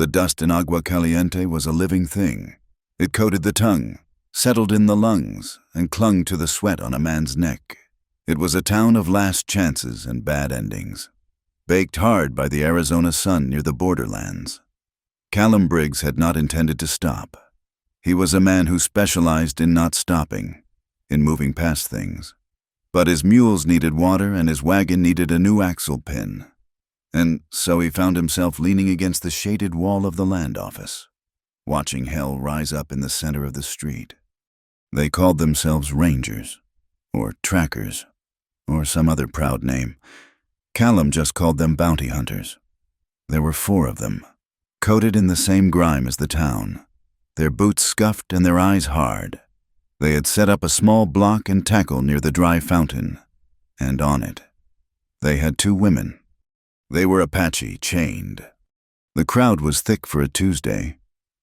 The dust in agua caliente was a living thing. It coated the tongue, settled in the lungs, and clung to the sweat on a man's neck. It was a town of last chances and bad endings, baked hard by the Arizona sun near the borderlands. Callum Briggs had not intended to stop. He was a man who specialized in not stopping, in moving past things. But his mules needed water and his wagon needed a new axle pin. And so he found himself leaning against the shaded wall of the land office, watching hell rise up in the center of the street. They called themselves Rangers, or Trackers, or some other proud name. Callum just called them bounty hunters. There were 4 of them, coated in the same grime as the town, their boots scuffed and their eyes hard. They had set up a small block and tackle near the dry fountain, and on it, they had 2 women. They were Apache, chained. The crowd was thick for a Tuesday.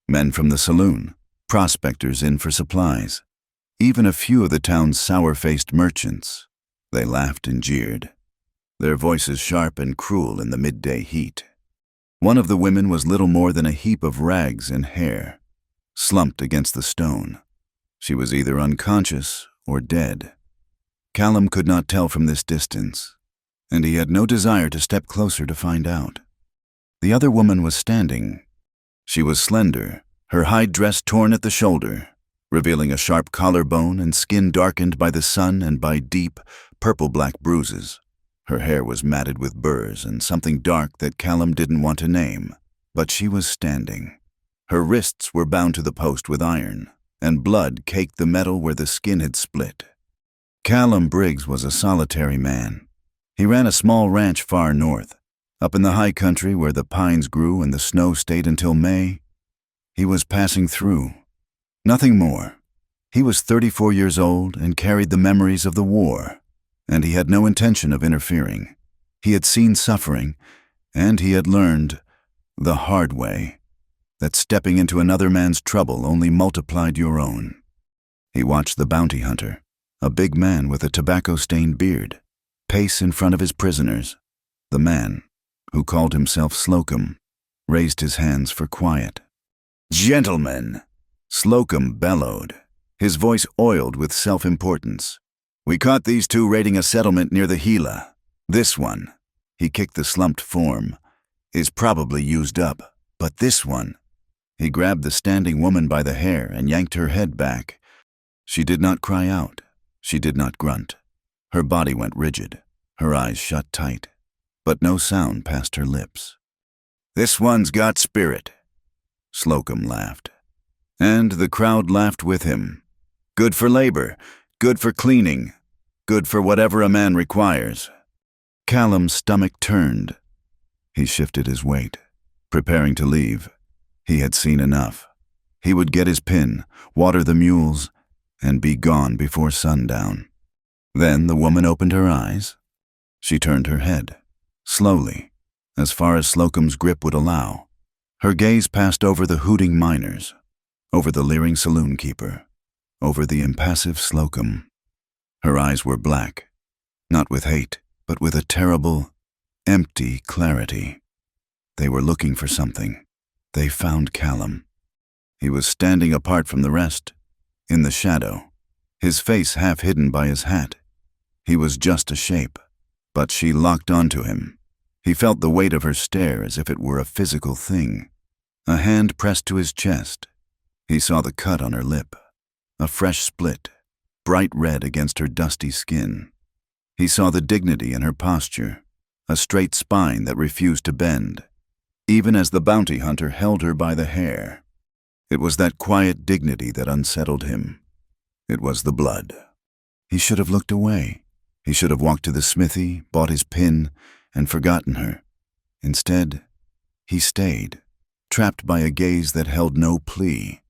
Men from the saloon, prospectors in for supplies, even a few of the town's sour-faced merchants. They laughed and jeered, their voices sharp and cruel in the midday heat. One of the women was little more than a heap of rags and hair, slumped against the stone. She was either unconscious or dead. Callum could not tell from this distance, and he had no desire to step closer to find out. The other woman was standing. She was slender, her hide dress torn at the shoulder, revealing a sharp collarbone and skin darkened by the sun and by deep, purple-black bruises. Her hair was matted with burrs and something dark that Callum didn't want to name, but she was standing. Her wrists were bound to the post with iron, and blood caked the metal where the skin had split. Callum Briggs was a solitary man. He ran a small ranch far north, up in the high country where the pines grew and the snow stayed until May. He was passing through. Nothing more. He was 34 years old and carried the memories of the war, and he had no intention of interfering. He had seen suffering, and he had learned, the hard way, that stepping into another man's trouble only multiplied your own. He watched the bounty hunter, a big man with a tobacco-stained beard, pace in front of his prisoners. The man, who called himself Slocum, raised his hands for quiet. "Gentlemen," Slocum bellowed, his voice oiled with self-importance. "We caught these 2 raiding a settlement near the Gila. This one," he kicked the slumped form, "is probably used up, but this one," he grabbed the standing woman by the hair and yanked her head back. She did not cry out. She did not grunt. Her body went rigid, her eyes shut tight, but no sound passed her lips. "This one's got spirit," Slocum laughed. And the crowd laughed with him. Good for labor, good for cleaning, good for whatever a man requires. Callum's stomach turned. He shifted his weight, preparing to leave. He had seen enough. He would get his pin, water the mules, and be gone before sundown. Then the woman opened her eyes. She turned her head, slowly, as far as Slocum's grip would allow. Her gaze passed over the hooting miners, over the leering saloon keeper, over the impassive Slocum. Her eyes were black, not with hate, but with a terrible, empty clarity. They were looking for something. They found Callum. He was standing apart from the rest, in the shadow, his face half hidden by his hat. He was just a shape, but she locked onto him. He felt the weight of her stare as if it were a physical thing. A hand pressed to his chest. He saw the cut on her lip, a fresh split, bright red against her dusty skin. He saw the dignity in her posture, a straight spine that refused to bend, even as the bounty hunter held her by the hair. It was that quiet dignity that unsettled him. It was the blood. He should have looked away. He should have walked to the smithy, bought his pin, and forgotten her. Instead, he stayed, trapped by a gaze that held no plea,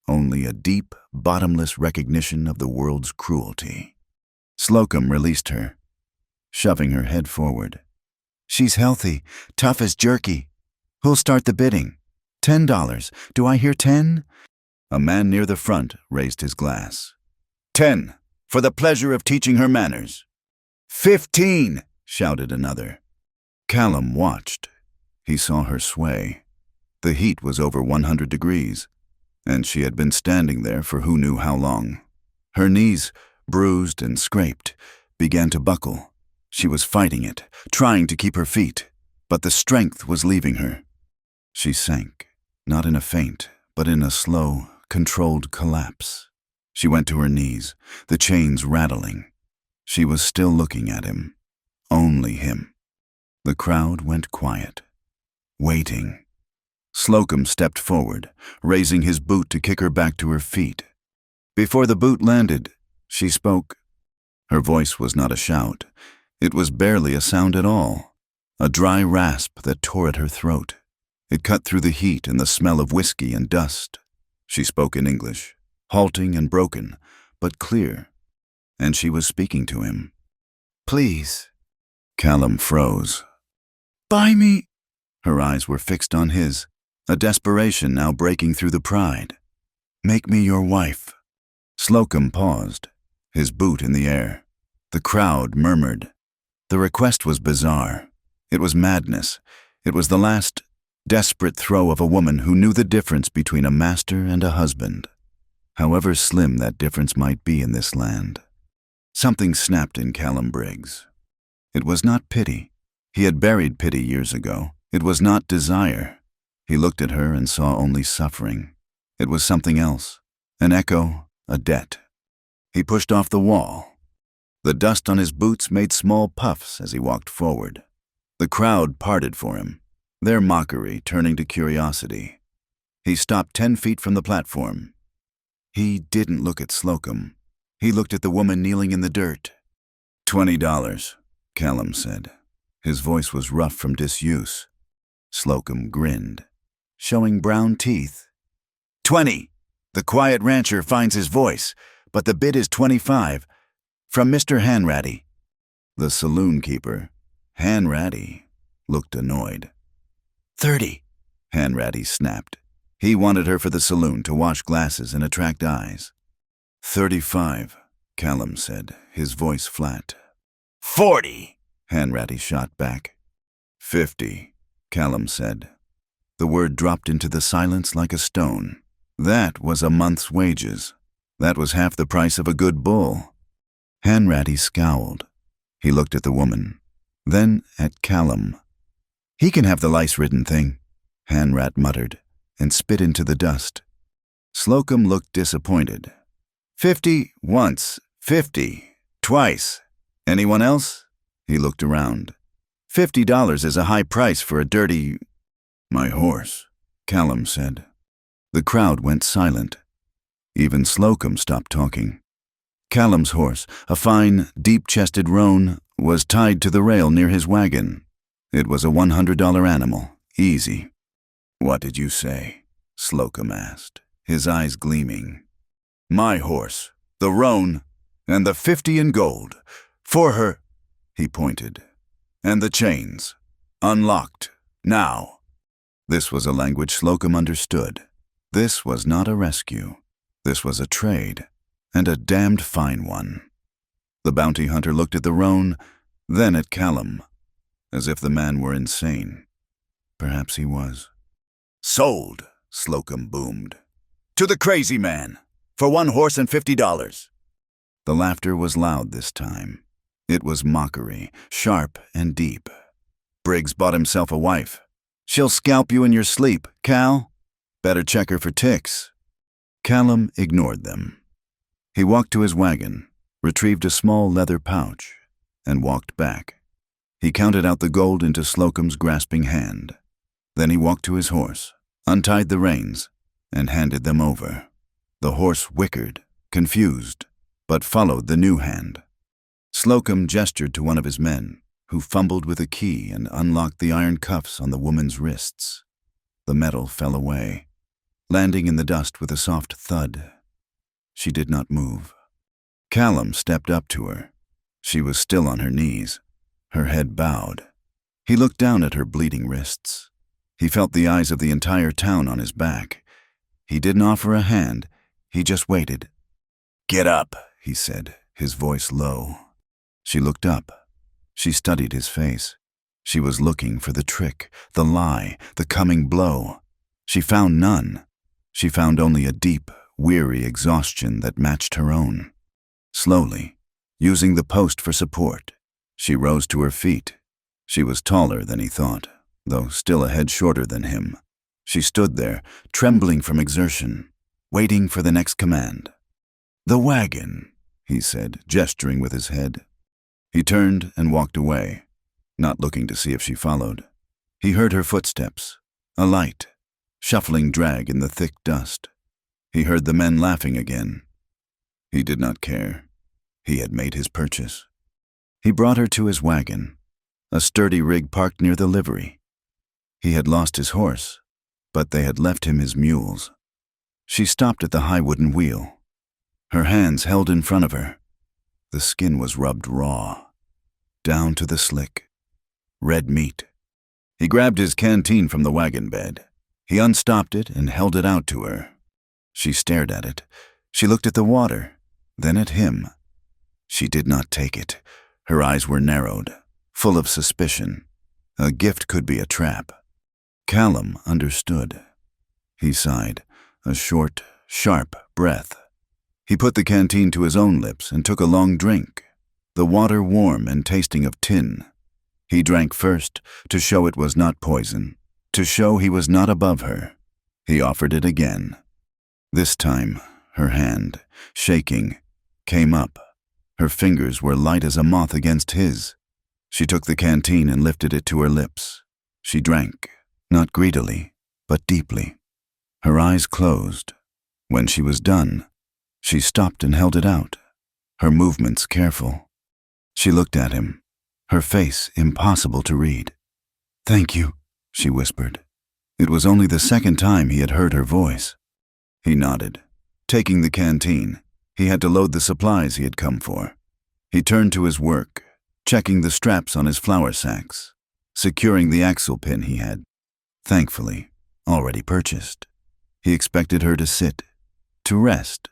only a deep, bottomless recognition of the world's cruelty. Slocum released her, shoving her head forward. "She's healthy, tough as jerky. Who'll start the bidding? $10. Do I hear 10? A man near the front raised his glass. 10, for the pleasure of teaching her manners. 15, shouted another. Callum watched. He saw her sway. The heat was over 100 degrees, and she had been standing there for who knew how long. Her knees, bruised and scraped, began to buckle. She was fighting it, trying to keep her feet, but the strength was leaving her. She sank, not in a faint, but in a slow, controlled collapse. She went to her knees, the chains rattling. She was still looking at him. Only him. The crowd went quiet, waiting. Slocum stepped forward, raising his boot to kick her back to her feet. Before the boot landed, she spoke. Her voice was not a shout. It was barely a sound at all, a dry rasp that tore at her throat. It cut through the heat and the smell of whiskey and dust. She spoke in English, halting and broken, but clear, and she was speaking to him. "Please." Callum froze. "Buy me." Her eyes were fixed on his, a desperation now breaking through the pride. "Make me your wife." Slocum paused, his boot in the air. The crowd murmured. The request was bizarre. It was madness. It was the last desperate throw of a woman who knew the difference between a master and a husband, however slim that difference might be in this land. Something snapped in Callum Briggs. It was not pity. He had buried pity years ago. It was not desire. He looked at her and saw only suffering. It was something else, an echo, a debt. He pushed off the wall. The dust on his boots made small puffs as he walked forward. The crowd parted for him, their mockery turning to curiosity. He stopped 10 feet from the platform. He didn't look at Slocum. He looked at the woman kneeling in the dirt. $20, Callum said. His voice was rough from disuse. Slocum grinned, showing brown teeth. 20. The quiet rancher finds his voice, but the bid is 25. From Mr. Hanratty. The saloon keeper, Hanratty, looked annoyed. 30. Hanratty snapped. He wanted her for the saloon to wash glasses and attract eyes. 35, Callum said, his voice flat. 40, Hanratty shot back. 50, Callum said. The word dropped into the silence like a stone. That was a month's wages. That was half the price of a good bull. Hanratty scowled. He looked at the woman, then at Callum. "He can have the lice-ridden thing," Hanrat muttered, and spit into the dust. Slocum looked disappointed. 50 once, 50 twice. Anyone else? He looked around. $50 is a high price for a dirty... My horse, Callum said. The crowd went silent. Even Slocum stopped talking. Callum's horse, a fine, deep-chested roan, was tied to the rail near his wagon. It was a $100 animal, easy. "What did you say?" Slocum asked, his eyes gleaming. "My horse, the roan, and the 50 in gold. For her," he pointed. "And the chains. Unlocked. Now." This was a language Slocum understood. This was not a rescue. This was a trade, and a damned fine one. The bounty hunter looked at the roan, then at Callum, as if the man were insane. Perhaps he was. "Sold," Slocum boomed. "To the crazy man, for one horse and $50. The laughter was loud this time. It was mockery, sharp and deep. "Briggs bought himself a wife. She'll scalp you in your sleep, Cal. Better check her for ticks." Callum ignored them. He walked to his wagon, retrieved a small leather pouch, and walked back. He counted out the gold into Slocum's grasping hand. Then he walked to his horse, untied the reins, and handed them over. The horse whickered, confused, but followed the new hand. Slocum gestured to one of his men, who fumbled with a key and unlocked the iron cuffs on the woman's wrists. The metal fell away, landing in the dust with a soft thud. She did not move. Callum stepped up to her. She was still on her knees, her head bowed. He looked down at her bleeding wrists. He felt the eyes of the entire town on his back. He didn't offer a hand. He just waited. "Get up," he said, his voice low. She looked up. She studied his face. She was looking for the trick, the lie, the coming blow. She found none. She found only a deep, weary exhaustion that matched her own. Slowly, using the post for support, she rose to her feet. She was taller than he thought, though still a head shorter than him. She stood there, trembling from exertion, waiting for the next command. "The wagon," he said, gesturing with his head. He turned and walked away, not looking to see if she followed. He heard her footsteps, a light, shuffling drag in the thick dust. He heard the men laughing again. He did not care. He had made his purchase. He brought her to his wagon, a sturdy rig parked near the livery. He had lost his horse, but they had left him his mules. She stopped at the high wooden wheel. Her hands held in front of her. The skin was rubbed raw, down to the slick, red meat. He grabbed his canteen from the wagon bed. He unstopped it and held it out to her. She stared at it. She looked at the water, then at him. She did not take it. Her eyes were narrowed, full of suspicion. A gift could be a trap. Callum understood. He sighed, a short, sharp breath. He put the canteen to his own lips and took a long drink, the water warm and tasting of tin. He drank first to show it was not poison, to show he was not above her. He offered it again. This time, her hand, shaking, came up. Her fingers were light as a moth against his. She took the canteen and lifted it to her lips. She drank, not greedily, but deeply. Her eyes closed. When she was done, she stopped and held it out, her movements careful. She looked at him, her face impossible to read. "Thank you," she whispered. It was only the second time he had heard her voice. He nodded. Taking the canteen, he had to load the supplies he had come for. He turned to his work, checking the straps on his flour sacks, securing the axle pin he had, thankfully, already purchased. He expected her to sit, to rest.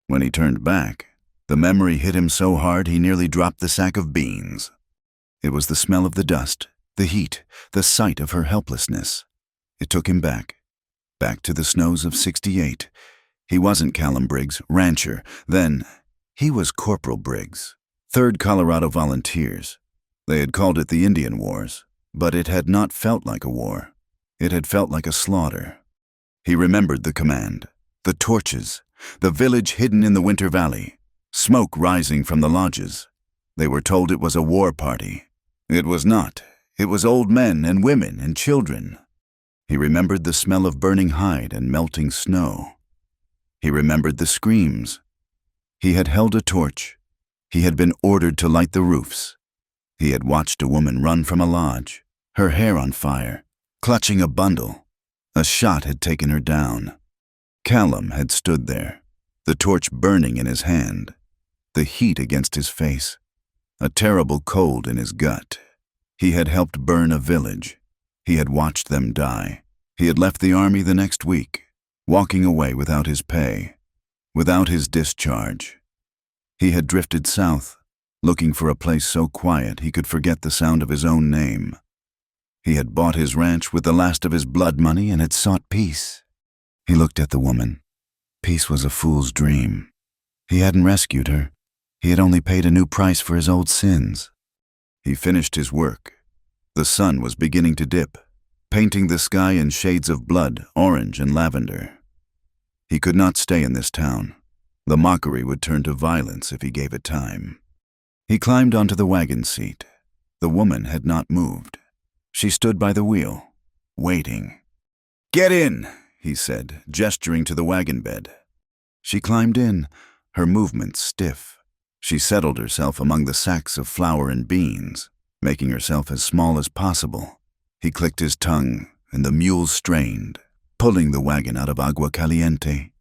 When he turned back, the memory hit him so hard he nearly dropped the sack of beans. It was the smell of the dust, the heat, the sight of her helplessness. It took him back to the snows of '68. He wasn't Callum Briggs, rancher. Then, he was Corporal Briggs, 3rd Colorado Volunteers. They had called it the Indian Wars, but it had not felt like a war. It had felt like a slaughter. He remembered the command, the torches, the village hidden in the winter valley, smoke rising from the lodges. They were told it was a war party. It was not. It was old men and women and children. He remembered the smell of burning hide and melting snow. He remembered the screams. He had held a torch. He had been ordered to light the roofs. He had watched a woman run from a lodge, her hair on fire, clutching a bundle. A shot had taken her down. Callum had stood there, the torch burning in his hand, the heat against his face, a terrible cold in his gut. He had helped burn a village. He had watched them die. He had left the army the next week, walking away without his pay, without his discharge. He had drifted south, looking for a place so quiet he could forget the sound of his own name. He had bought his ranch with the last of his blood money and had sought peace. He looked at the woman. Peace was a fool's dream. He hadn't rescued her. He had only paid a new price for his old sins. He finished his work. The sun was beginning to dip, painting the sky in shades of blood, orange and lavender. He could not stay in this town. The mockery would turn to violence if he gave it time. He climbed onto the wagon seat. The woman had not moved. She stood by the wheel, waiting. "Get in," he said, gesturing to the wagon bed. She climbed in, her movements stiff. She settled herself among the sacks of flour and beans, making herself as small as possible. He clicked his tongue, and the mules strained, pulling the wagon out of agua caliente.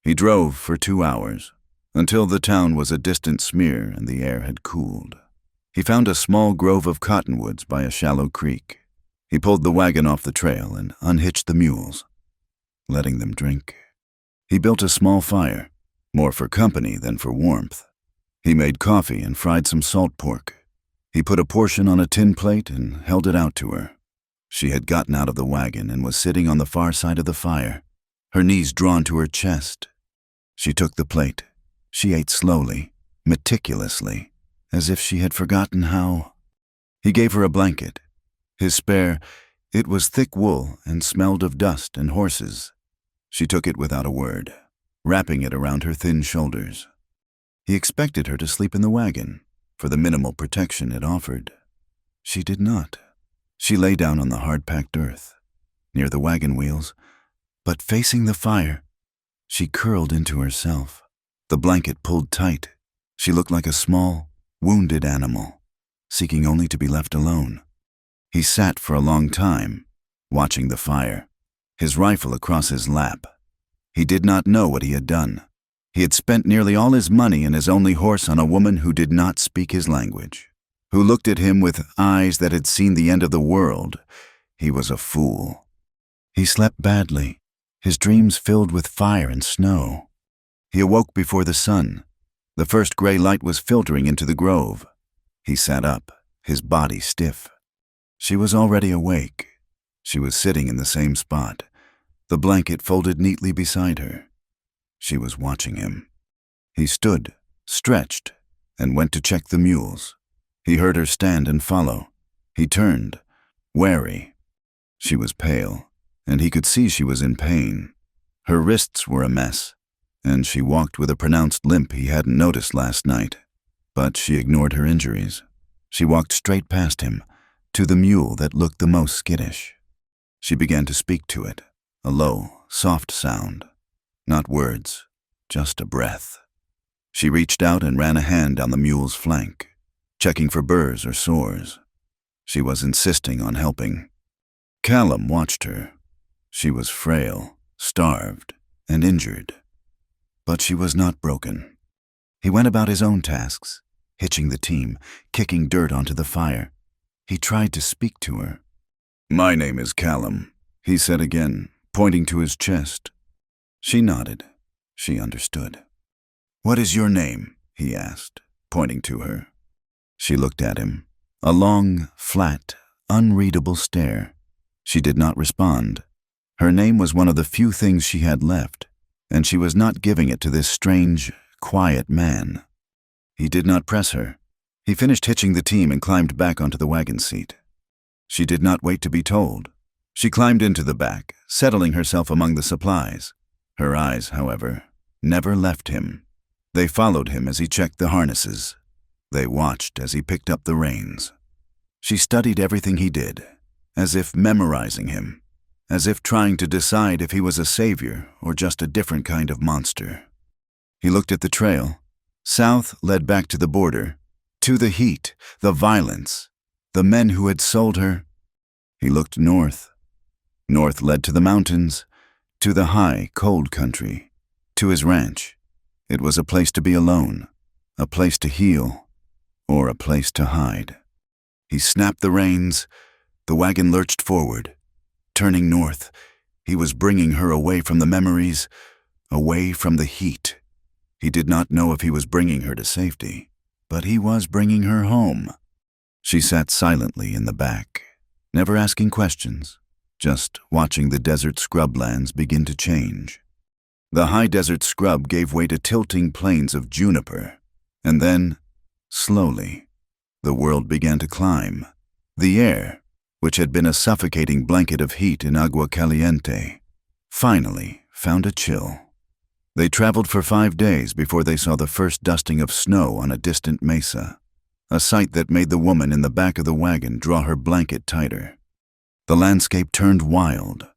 He drove for 2 hours, until the town was a distant smear and the air had cooled. He found a small grove of cottonwoods by a shallow creek. He pulled the wagon off the trail and unhitched the mules, letting them drink. He built a small fire, more for company than for warmth. He made coffee and fried some salt pork. He put a portion on a tin plate and held it out to her. She had gotten out of the wagon and was sitting on the far side of the fire, her knees drawn to her chest. She took the plate. She ate slowly, meticulously, as if she had forgotten how. He gave her a blanket. His spare, it was thick wool and smelled of dust and horses. She took it without a word, wrapping it around her thin shoulders. He expected her to sleep in the wagon, for the minimal protection it offered. She did not. She lay down on the hard-packed earth, near the wagon wheels, but facing the fire. She curled into herself. The blanket pulled tight. She looked like a small, wounded animal, seeking only to be left alone. He sat for a long time, watching the fire, his rifle across his lap. He did not know what he had done. He had spent nearly all his money and his only horse on a woman who did not speak his language, who looked at him with eyes that had seen the end of the world. He was a fool. He slept badly, his dreams filled with fire and snow. He awoke before the sun. The first gray light was filtering into the grove. He sat up, his body stiff. She was already awake. She was sitting in the same spot, the blanket folded neatly beside her. She was watching him. He stood, stretched, and went to check the mules. He heard her stand and follow. He turned, wary. She was pale, and he could see she was in pain. Her wrists were a mess, and she walked with a pronounced limp he hadn't noticed last night. But she ignored her injuries. She walked straight past him, to the mule that looked the most skittish. She began to speak to it, a low, soft sound. Not words, just a breath. She reached out and ran a hand down the mule's flank, checking for burrs or sores. She was insisting on helping. Callum watched her. She was frail, starved, and injured. But she was not broken. He went about his own tasks, hitching the team, kicking dirt onto the fire. He tried to speak to her. "My name is Callum," he said again, pointing to his chest. She nodded. She understood. "What is your name?" he asked, pointing to her. She looked at him, a long, flat, unreadable stare. She did not respond. Her name was one of the few things she had left, and she was not giving it to this strange, quiet man. He did not press her. He finished hitching the team and climbed back onto the wagon seat. She did not wait to be told. She climbed into the back, settling herself among the supplies. Her eyes, however, never left him. They followed him as he checked the harnesses. They watched as he picked up the reins. She studied everything he did, as if memorizing him, as if trying to decide if he was a savior or just a different kind of monster. He looked at the trail. South led back to the border, to the heat, the violence, the men who had sold her. He looked north. North led to the mountains, to the high, cold country, to his ranch. It was a place to be alone, a place to heal, or a place to hide. He snapped the reins. The wagon lurched forward. Turning north, he was bringing her away from the memories, away from the heat. He did not know if he was bringing her to safety, but he was bringing her home. She sat silently in the back, never asking questions, just watching the desert scrublands begin to change. The high desert scrub gave way to tilting plains of juniper, and then, slowly, the world began to climb. The air, which had been a suffocating blanket of heat in Agua Caliente, finally found a chill. They traveled for 5 days before they saw the first dusting of snow on a distant mesa, a sight that made the woman in the back of the wagon draw her blanket tighter. The landscape turned wild,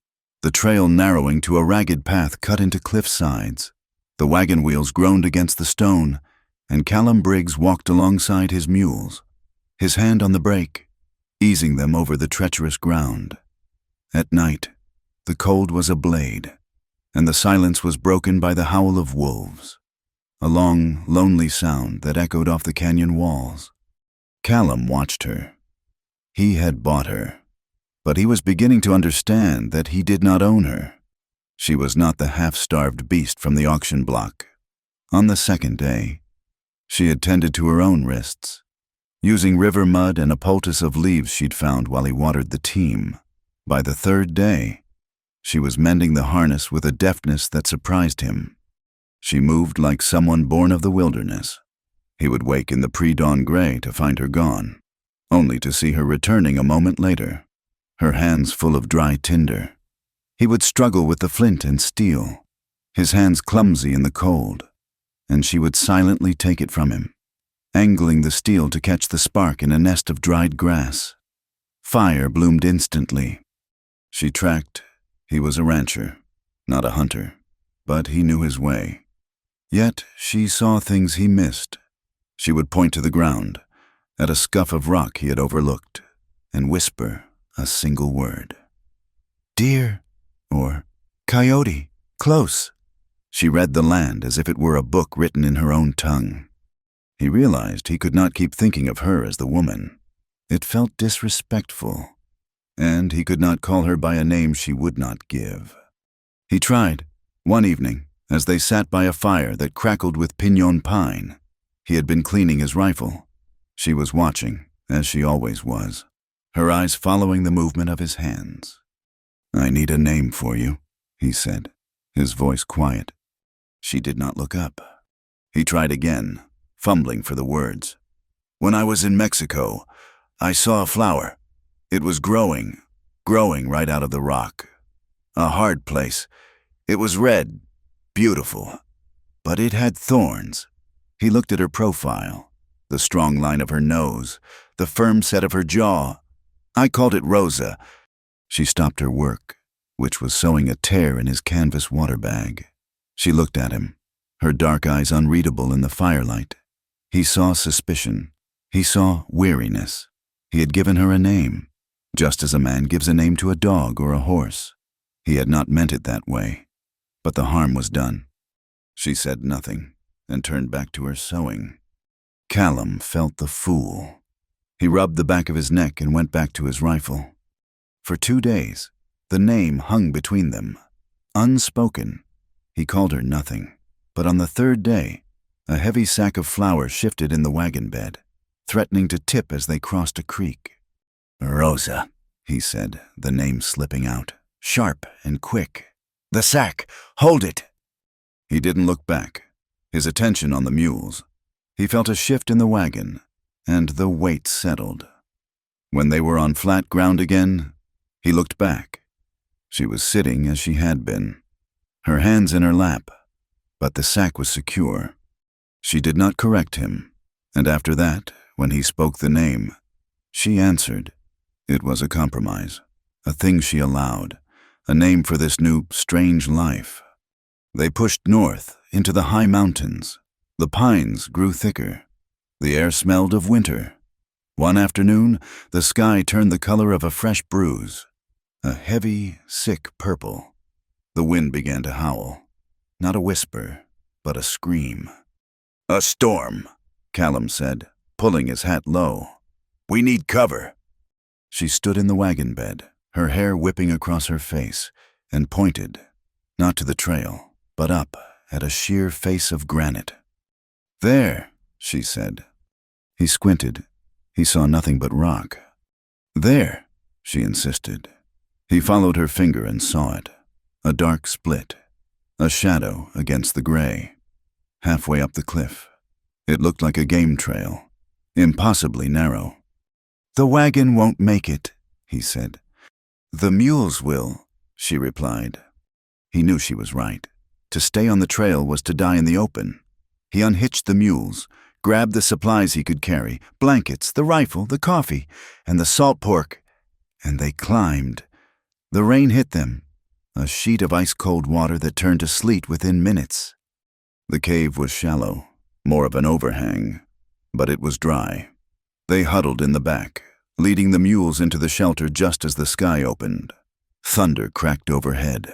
the trail narrowing to a ragged path cut into cliff sides. The wagon wheels groaned against the stone, and Callum Briggs walked alongside his mules, his hand on the brake, easing them over the treacherous ground. At night, the cold was a blade, and the silence was broken by the howl of wolves, a long, lonely sound that echoed off the canyon walls. Callum watched her. He had bought her, but he was beginning to understand that he did not own her. She was not the half-starved beast from the auction block. On the second day, she had tended to her own wrists, using river mud and a poultice of leaves she'd found while he watered the team. By the third day, she was mending the harness with a deftness that surprised him. She moved like someone born of the wilderness. He would wake in the pre-dawn gray to find her gone, only to see her returning a moment later, her hands full of dry tinder. He would struggle with the flint and steel, his hands clumsy in the cold, and she would silently take it from him, angling the steel to catch the spark in a nest of dried grass. Fire bloomed instantly. She tracked. He was a rancher, not a hunter, but he knew his way. Yet she saw things he missed. She would point to the ground, at a scuff of rock he had overlooked, and whisper a single word. "Deer," or "coyote, close." She read the land as if it were a book written in her own tongue. He realized he could not keep thinking of her as the woman. It felt disrespectful, and he could not call her by a name she would not give. He tried, one evening, as they sat by a fire that crackled with pinon pine. He had been cleaning his rifle. She was watching, as she always was, her eyes following the movement of his hands. "I need a name for you," he said, his voice quiet. She did not look up. He tried again, fumbling for the words. "When I was in Mexico, I saw a flower. It was growing right out of the rock. A hard place. It was red, beautiful, but it had thorns." He looked at her profile, the strong line of her nose, the firm set of her jaw. "I called it Rosa." She stopped her work, which was sewing a tear in his canvas water bag. She looked at him, her dark eyes unreadable in the firelight. He saw suspicion. He saw weariness. He had given her a name, just as a man gives a name to a dog or a horse. He had not meant it that way, but the harm was done. She said nothing and turned back to her sewing. Callum felt the fool. He rubbed the back of his neck and went back to his rifle. For 2 days, the name hung between them, unspoken. He called her nothing, but on the third day, a heavy sack of flour shifted in the wagon bed, threatening to tip as they crossed a creek. "Rosa," he said, the name slipping out, sharp and quick. "The sack! Hold it!" He didn't look back, his attention on the mules. He felt a shift in the wagon, and the weight settled. When they were on flat ground again, he looked back. She was sitting as she had been, her hands in her lap, but the sack was secure. She did not correct him, and after that, when he spoke the name, she answered. It was a compromise, a thing she allowed, a name for this new, strange life. They pushed north into the high mountains. The pines grew thicker. The air smelled of winter. One afternoon, the sky turned the color of a fresh bruise, a heavy, sick purple. The wind began to howl, not a whisper, but a scream. "A storm," Callum said, pulling his hat low. "We need cover." She stood in the wagon bed, her hair whipping across her face, and pointed, not to the trail, but up at a sheer face of granite. "There," she said. He squinted. He saw nothing but rock. "There," she insisted. He followed her finger and saw it, a dark split, a shadow against the gray. Halfway up the cliff, it looked like a game trail, impossibly narrow. "The wagon won't make it," he said. "The mules will," she replied. He knew she was right. To stay on the trail was to die in the open. He unhitched the mules, grabbed the supplies he could carry, blankets, the rifle, the coffee, and the salt pork, and they climbed. The rain hit them, a sheet of ice-cold water that turned to sleet within minutes. The cave was shallow, more of an overhang, but it was dry. They huddled in the back, leading the mules into the shelter just as the sky opened. Thunder cracked overhead,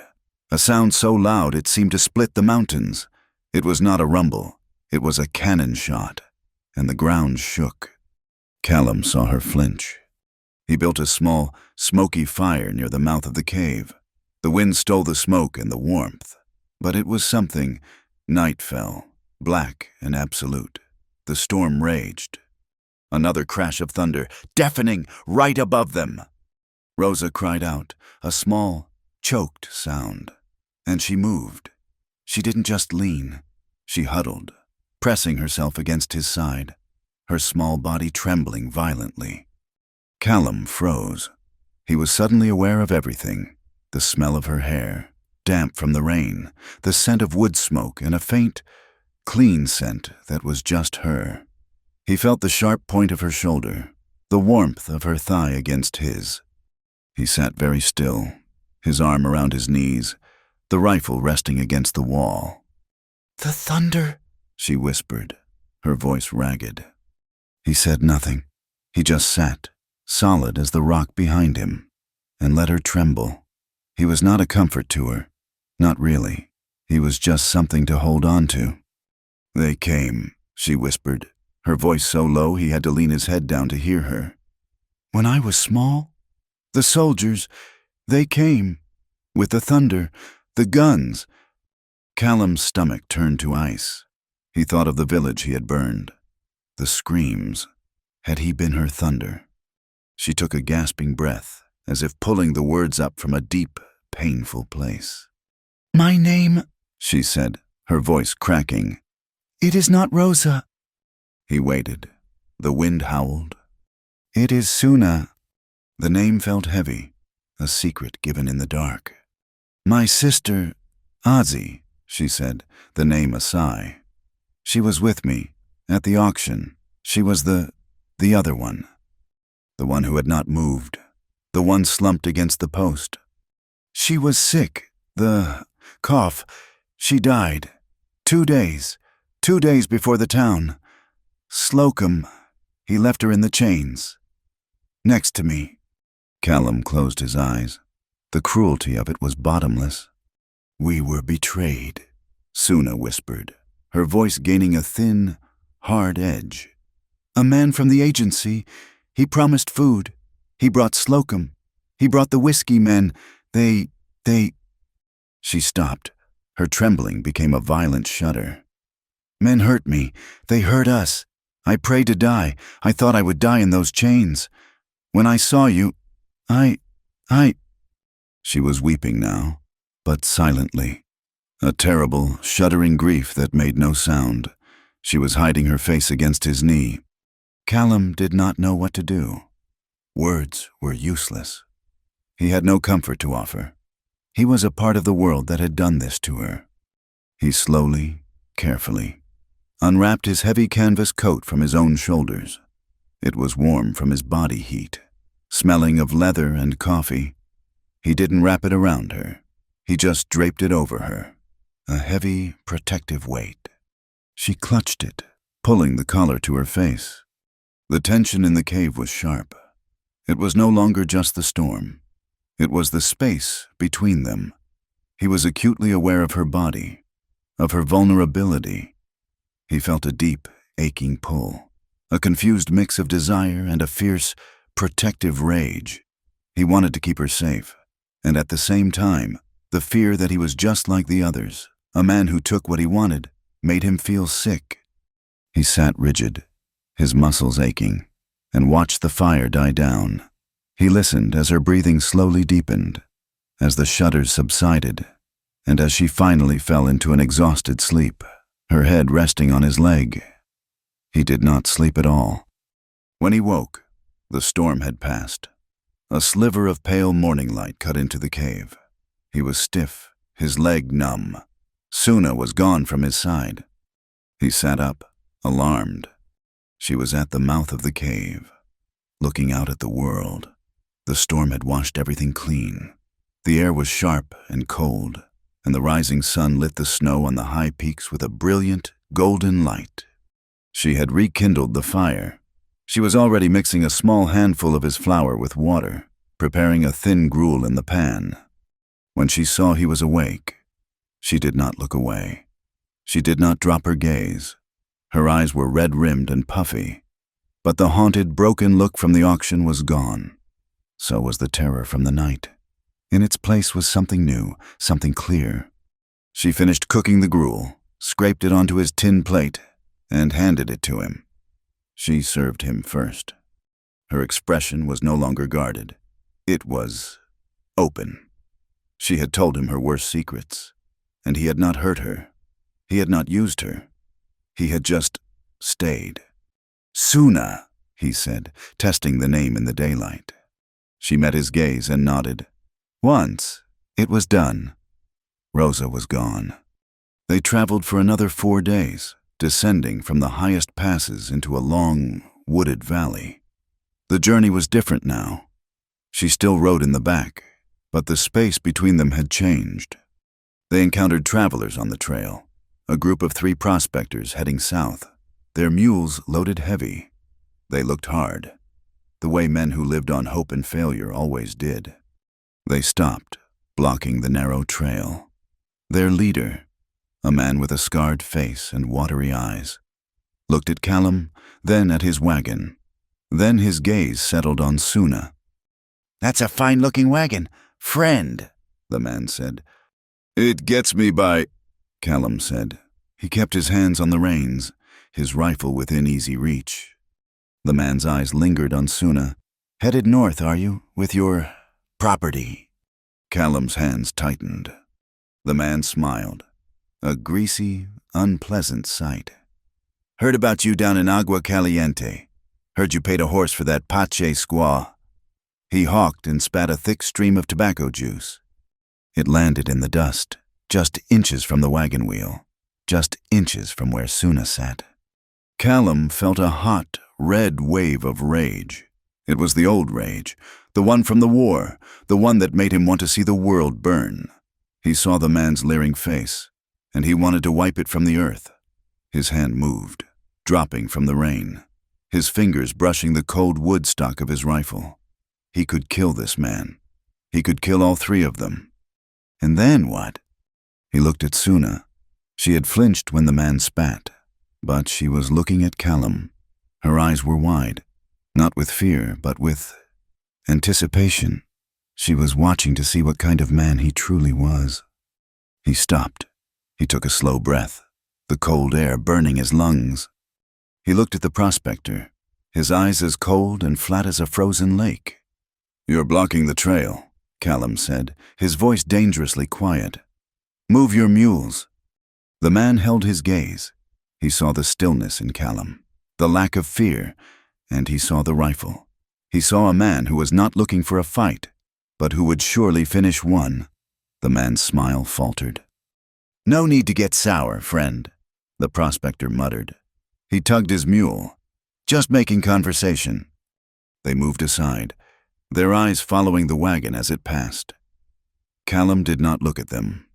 a sound so loud it seemed to split the mountains. It was not a rumble, it was a cannon shot, and the ground shook. Callum saw her flinch. He built a small, smoky fire near the mouth of the cave. The wind stole the smoke and the warmth, but it was something. Night fell, black and absolute. The storm raged. Another crash of thunder, deafening, right above them. Rosa cried out, a small, choked sound. And she moved. She didn't just lean. She huddled, pressing herself against his side, her small body trembling violently. Callum froze. He was suddenly aware of everything: the smell of her hair, damp from the rain, the scent of wood smoke, and a faint, clean scent that was just her. He felt the sharp point of her shoulder, the warmth of her thigh against his. He sat very still, his arm around his knees, the rifle resting against the wall. "The thunder," she whispered, her voice ragged. He said nothing. He just sat, solid as the rock behind him, and let her tremble. He was not a comfort to her. Not really. He was just something to hold on to. "They came," she whispered, her voice so low he had to lean his head down to hear her. "When I was small, the soldiers, they came. With the thunder, the guns." Callum's stomach turned to ice. He thought of the village he had burned. The screams. Had he been her thunder? She took a gasping breath, as if pulling the words up from a deep, painful place. "My name," she said, her voice cracking. "It is not Rosa." He waited. The wind howled. "It is Suna." The name felt heavy, a secret given in the dark. "My sister, Ozzy," she said, the name a sigh. "She was with me, at the auction. She was the other one. The one who had not moved. The one slumped against the post. She was sick, the cough. She died. 2 days. 2 days before the town. Slocum, he left her in the chains. Next to me." Callum closed his eyes. The cruelty of it was bottomless. "We were betrayed," Suna whispered, her voice gaining a thin, hard edge. "A man from the agency. He promised food. He brought Slocum. He brought the whiskey men. They... She stopped. Her trembling became a violent shudder. "Men hurt me. They hurt us. I prayed to die. I thought I would die in those chains. When I saw you, I... She was weeping now, but silently. A terrible, shuddering grief that made no sound. She was hiding her face against his knee. Callum did not know what to do. Words were useless. He had no comfort to offer. He was a part of the world that had done this to her. He slowly, carefully, unwrapped his heavy canvas coat from his own shoulders. It was warm from his body heat, smelling of leather and coffee. He didn't wrap it around her. He just draped it over her, a heavy, protective weight. She clutched it, pulling the collar to her face. The tension in the cave was sharp. It was no longer just the storm. It was the space between them. He was acutely aware of her body, of her vulnerability. He felt a deep, aching pull, a confused mix of desire and a fierce, protective rage. He wanted to keep her safe, and at the same time, the fear that he was just like the others, a man who took what he wanted, made him feel sick. He sat rigid, his muscles aching, and watched the fire die down. He listened as her breathing slowly deepened, as the shudders subsided, and as she finally fell into an exhausted sleep, her head resting on his leg. He did not sleep at all. When he woke, the storm had passed. A sliver of pale morning light cut into the cave. He was stiff, his leg numb. Suna was gone from his side. He sat up, alarmed. She was at the mouth of the cave, looking out at the world. The storm had washed everything clean. The air was sharp and cold, and the rising sun lit the snow on the high peaks with a brilliant, golden light. She had rekindled the fire. She was already mixing a small handful of his flour with water, preparing a thin gruel in the pan. When she saw he was awake, she did not look away. She did not drop her gaze. Her eyes were red-rimmed and puffy, but the haunted, broken look from the auction was gone. So was the terror from the night. In its place was something new, something clear. She finished cooking the gruel, scraped it onto his tin plate, and handed it to him. She served him first. Her expression was no longer guarded. It was open. She had told him her worst secrets, and he had not hurt her. He had not used her. He had just stayed. "Suna," he said, testing the name in the daylight. She met his gaze and nodded. Once, it was done. Rosa was gone. They traveled for another 4 days, descending from the highest passes into a long, wooded valley. The journey was different now. She still rode in the back, but the space between them had changed. They encountered travelers on the trail, a group of 3 prospectors heading south, their mules loaded heavy. They looked hard, the way men who lived on hope and failure always did. They stopped, blocking the narrow trail. Their leader, a man with a scarred face and watery eyes, looked at Callum, then at his wagon. Then his gaze settled on Suna. "That's a fine-looking wagon, friend," the man said. "It gets me by," Callum said. He kept his hands on the reins, his rifle within easy reach. The man's eyes lingered on Suna. "Headed north, are you, with your property?" Callum's hands tightened. The man smiled, a greasy, unpleasant sight. "Heard about you down in Agua Caliente. Heard you paid a horse for that Apache squaw." He hawked and spat a thick stream of tobacco juice. It landed in the dust, just inches from the wagon wheel, just inches from where Suna sat. Callum felt a hot, red wave of rage. It was the old rage, the one from the war, the one that made him want to see the world burn. He saw the man's leering face, and he wanted to wipe it from the earth. His hand moved, dropping from the rein, his fingers brushing the cold wood stock of his rifle. He could kill this man. He could kill all 3 of them. And then what? He looked at Suna. She had flinched when the man spat, but she was looking at Callum. Her eyes were wide, not with fear, but with anticipation. She was watching to see what kind of man he truly was. He stopped. He took a slow breath, the cold air burning his lungs. He looked at the prospector, his eyes as cold and flat as a frozen lake. "You're blocking the trail," Callum said, his voice dangerously quiet. "Move your mules." The man held his gaze. He saw the stillness in Callum, the lack of fear, and he saw the rifle. He saw a man who was not looking for a fight, but who would surely finish one. The man's smile faltered. "No need to get sour, friend," the prospector muttered. He tugged his mule, "Just making conversation." They moved aside, their eyes following the wagon as it passed. Callum did not look at them.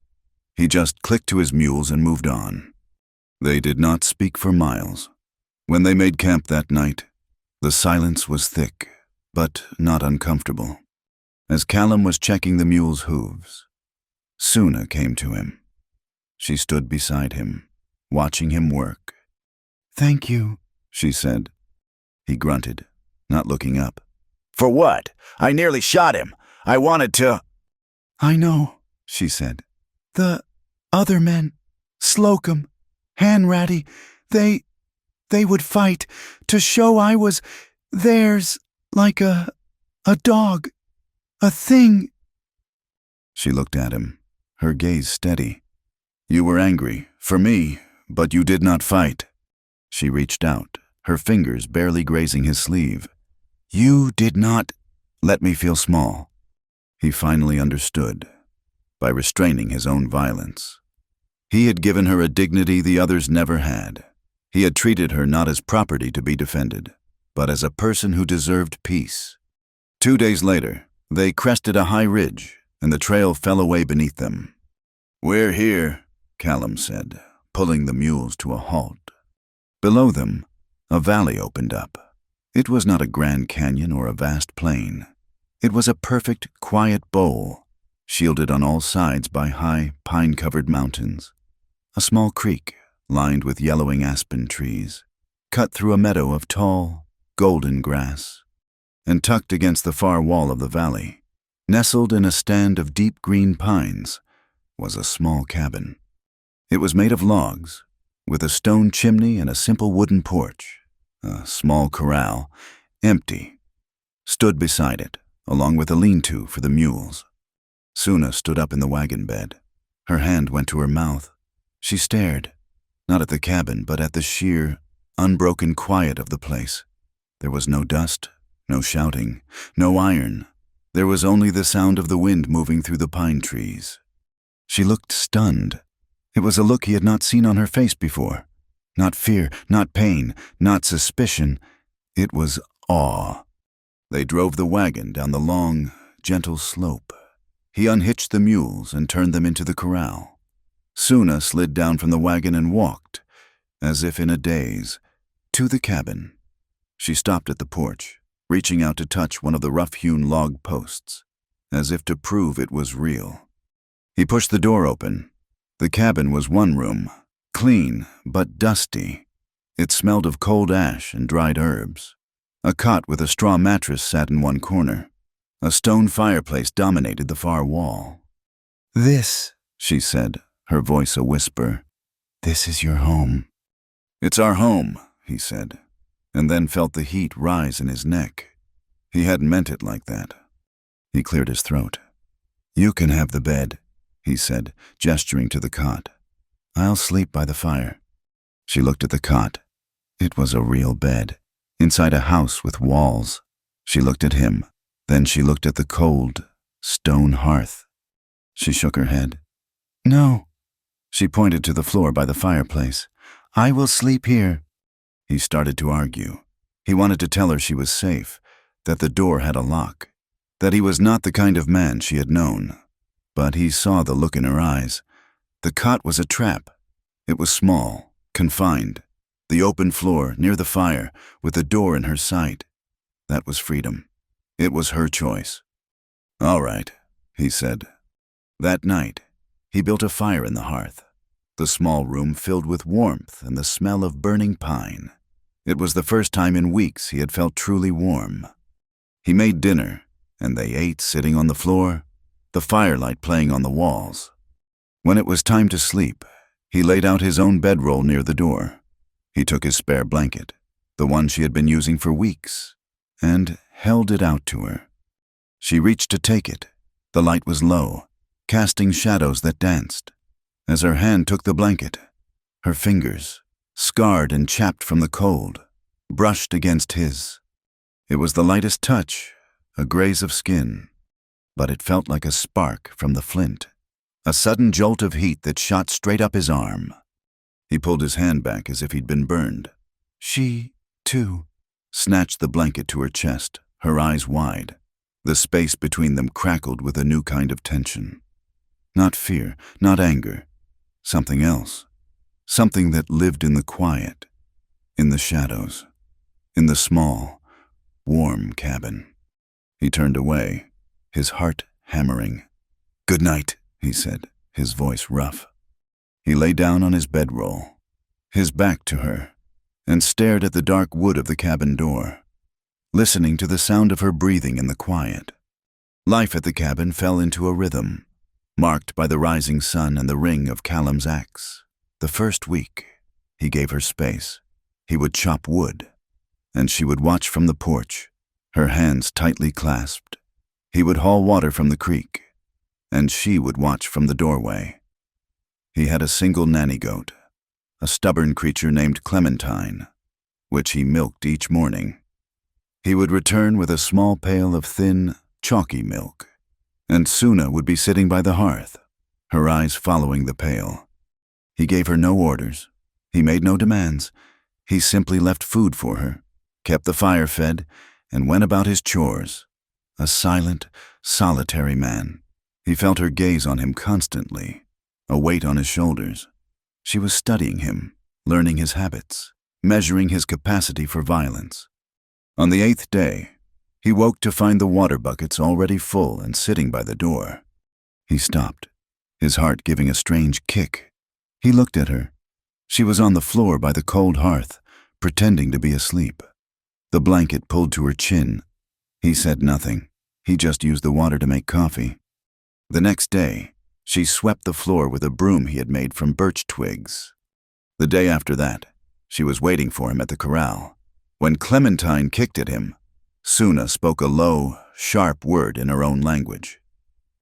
He just clicked to his mules and moved on. They did not speak for miles. When they made camp that night, the silence was thick, but not uncomfortable. As Callum was checking the mule's hooves, Suna came to him. She stood beside him, watching him work. "Thank you," she said. He grunted, not looking up. "For what? I nearly shot him. I wanted to—" "I know," she said. "The other men, Slocum, Hanratty, they would fight to show I was theirs, like a dog, a thing." She looked at him, her gaze steady. "You were angry, for me, but you did not fight." She reached out, her fingers barely grazing his sleeve. "You did not let me feel small." He finally understood, by restraining his own violence. He had given her a dignity the others never had. He had treated her not as property to be defended, but as a person who deserved peace. 2 days later, they crested a high ridge, and the trail fell away beneath them. "We're here," Callum said, pulling the mules to a halt. Below them, a valley opened up. It was not a grand canyon or a vast plain. It was a perfect, quiet bowl, shielded on all sides by high, pine-covered mountains. A small creek, lined with yellowing aspen trees, cut through a meadow of tall, golden grass. And tucked against the far wall of the valley, nestled in a stand of deep green pines, was a small cabin. It was made of logs, with a stone chimney and a simple wooden porch. A small corral, empty, stood beside it, along with a lean-to for the mules. Suna stood up in the wagon bed. Her hand went to her mouth. She stared, not at the cabin, but at the sheer, unbroken quiet of the place. There was no dust, no shouting, no iron. There was only the sound of the wind moving through the pine trees. She looked stunned. It was a look he had not seen on her face before. Not fear, not pain, not suspicion. It was awe. They drove the wagon down the long, gentle slope. He unhitched the mules and turned them into the corral. Suna slid down from the wagon and walked, as if in a daze, to the cabin. She stopped at the porch, reaching out to touch one of the rough-hewn log posts, as if to prove it was real. He pushed the door open. The cabin was one room, clean but dusty. It smelled of cold ash and dried herbs. A cot with a straw mattress sat in one corner. A stone fireplace dominated the far wall. "This," she said, her voice a whisper, "this is your home." "It's our home," he said, and then felt the heat rise in his neck. He hadn't meant it like that. He cleared his throat. "You can have the bed," he said, gesturing to the cot. "I'll sleep by the fire." She looked at the cot. It was a real bed, inside a house with walls. She looked at him. Then she looked at the cold, stone hearth. She shook her head. "No." She pointed to the floor by the fireplace. "I will sleep here." He started to argue. He wanted to tell her she was safe, that the door had a lock, that he was not the kind of man she had known. But he saw the look in her eyes. The cot was a trap. It was small, confined. The open floor, near the fire, with the door in her sight. That was freedom. It was her choice. "All right," he said. That night, he built a fire in the hearth. The small room filled with warmth and the smell of burning pine. It was the first time in weeks he had felt truly warm. He made dinner, and they ate sitting on the floor, the firelight playing on the walls. When it was time to sleep, he laid out his own bedroll near the door. He took his spare blanket, the one she had been using for weeks, and held it out to her. She reached to take it. The light was low, casting shadows that danced. As her hand took the blanket, her fingers, scarred and chapped from the cold, brushed against his. It was the lightest touch, a graze of skin, but it felt like a spark from the flint, a sudden jolt of heat that shot straight up his arm. He pulled his hand back as if he'd been burned. She, too, snatched the blanket to her chest, her eyes wide. The space between them crackled with a new kind of tension. Not fear, not anger. Something else. Something that lived in the quiet, in the shadows, in the small, warm cabin. He turned away, his heart hammering. "Good night," he said, his voice rough. He lay down on his bedroll, his back to her, and stared at the dark wood of the cabin door, listening to the sound of her breathing in the quiet. Life at the cabin fell into a rhythm, marked by the rising sun and the ring of Callum's axe. The first week, he gave her space. He would chop wood, and she would watch from the porch, her hands tightly clasped. He would haul water from the creek, and she would watch from the doorway. He had a single nanny goat, a stubborn creature named Clementine, which he milked each morning. He would return with a small pail of thin, chalky milk, and Suna would be sitting by the hearth, her eyes following the pail. He gave her no orders. He made no demands. He simply left food for her, kept the fire fed, and went about his chores. A silent, solitary man. He felt her gaze on him constantly, a weight on his shoulders. She was studying him, learning his habits, measuring his capacity for violence. On the 8th day, he woke to find the water buckets already full and sitting by the door. He stopped, his heart giving a strange kick. He looked at her. She was on the floor by the cold hearth, pretending to be asleep. The blanket pulled to her chin. He said nothing. He just used the water to make coffee. The next day, she swept the floor with a broom he had made from birch twigs. The day after that, she was waiting for him at the corral. When Clementine kicked at him, Suna spoke a low, sharp word in her own language.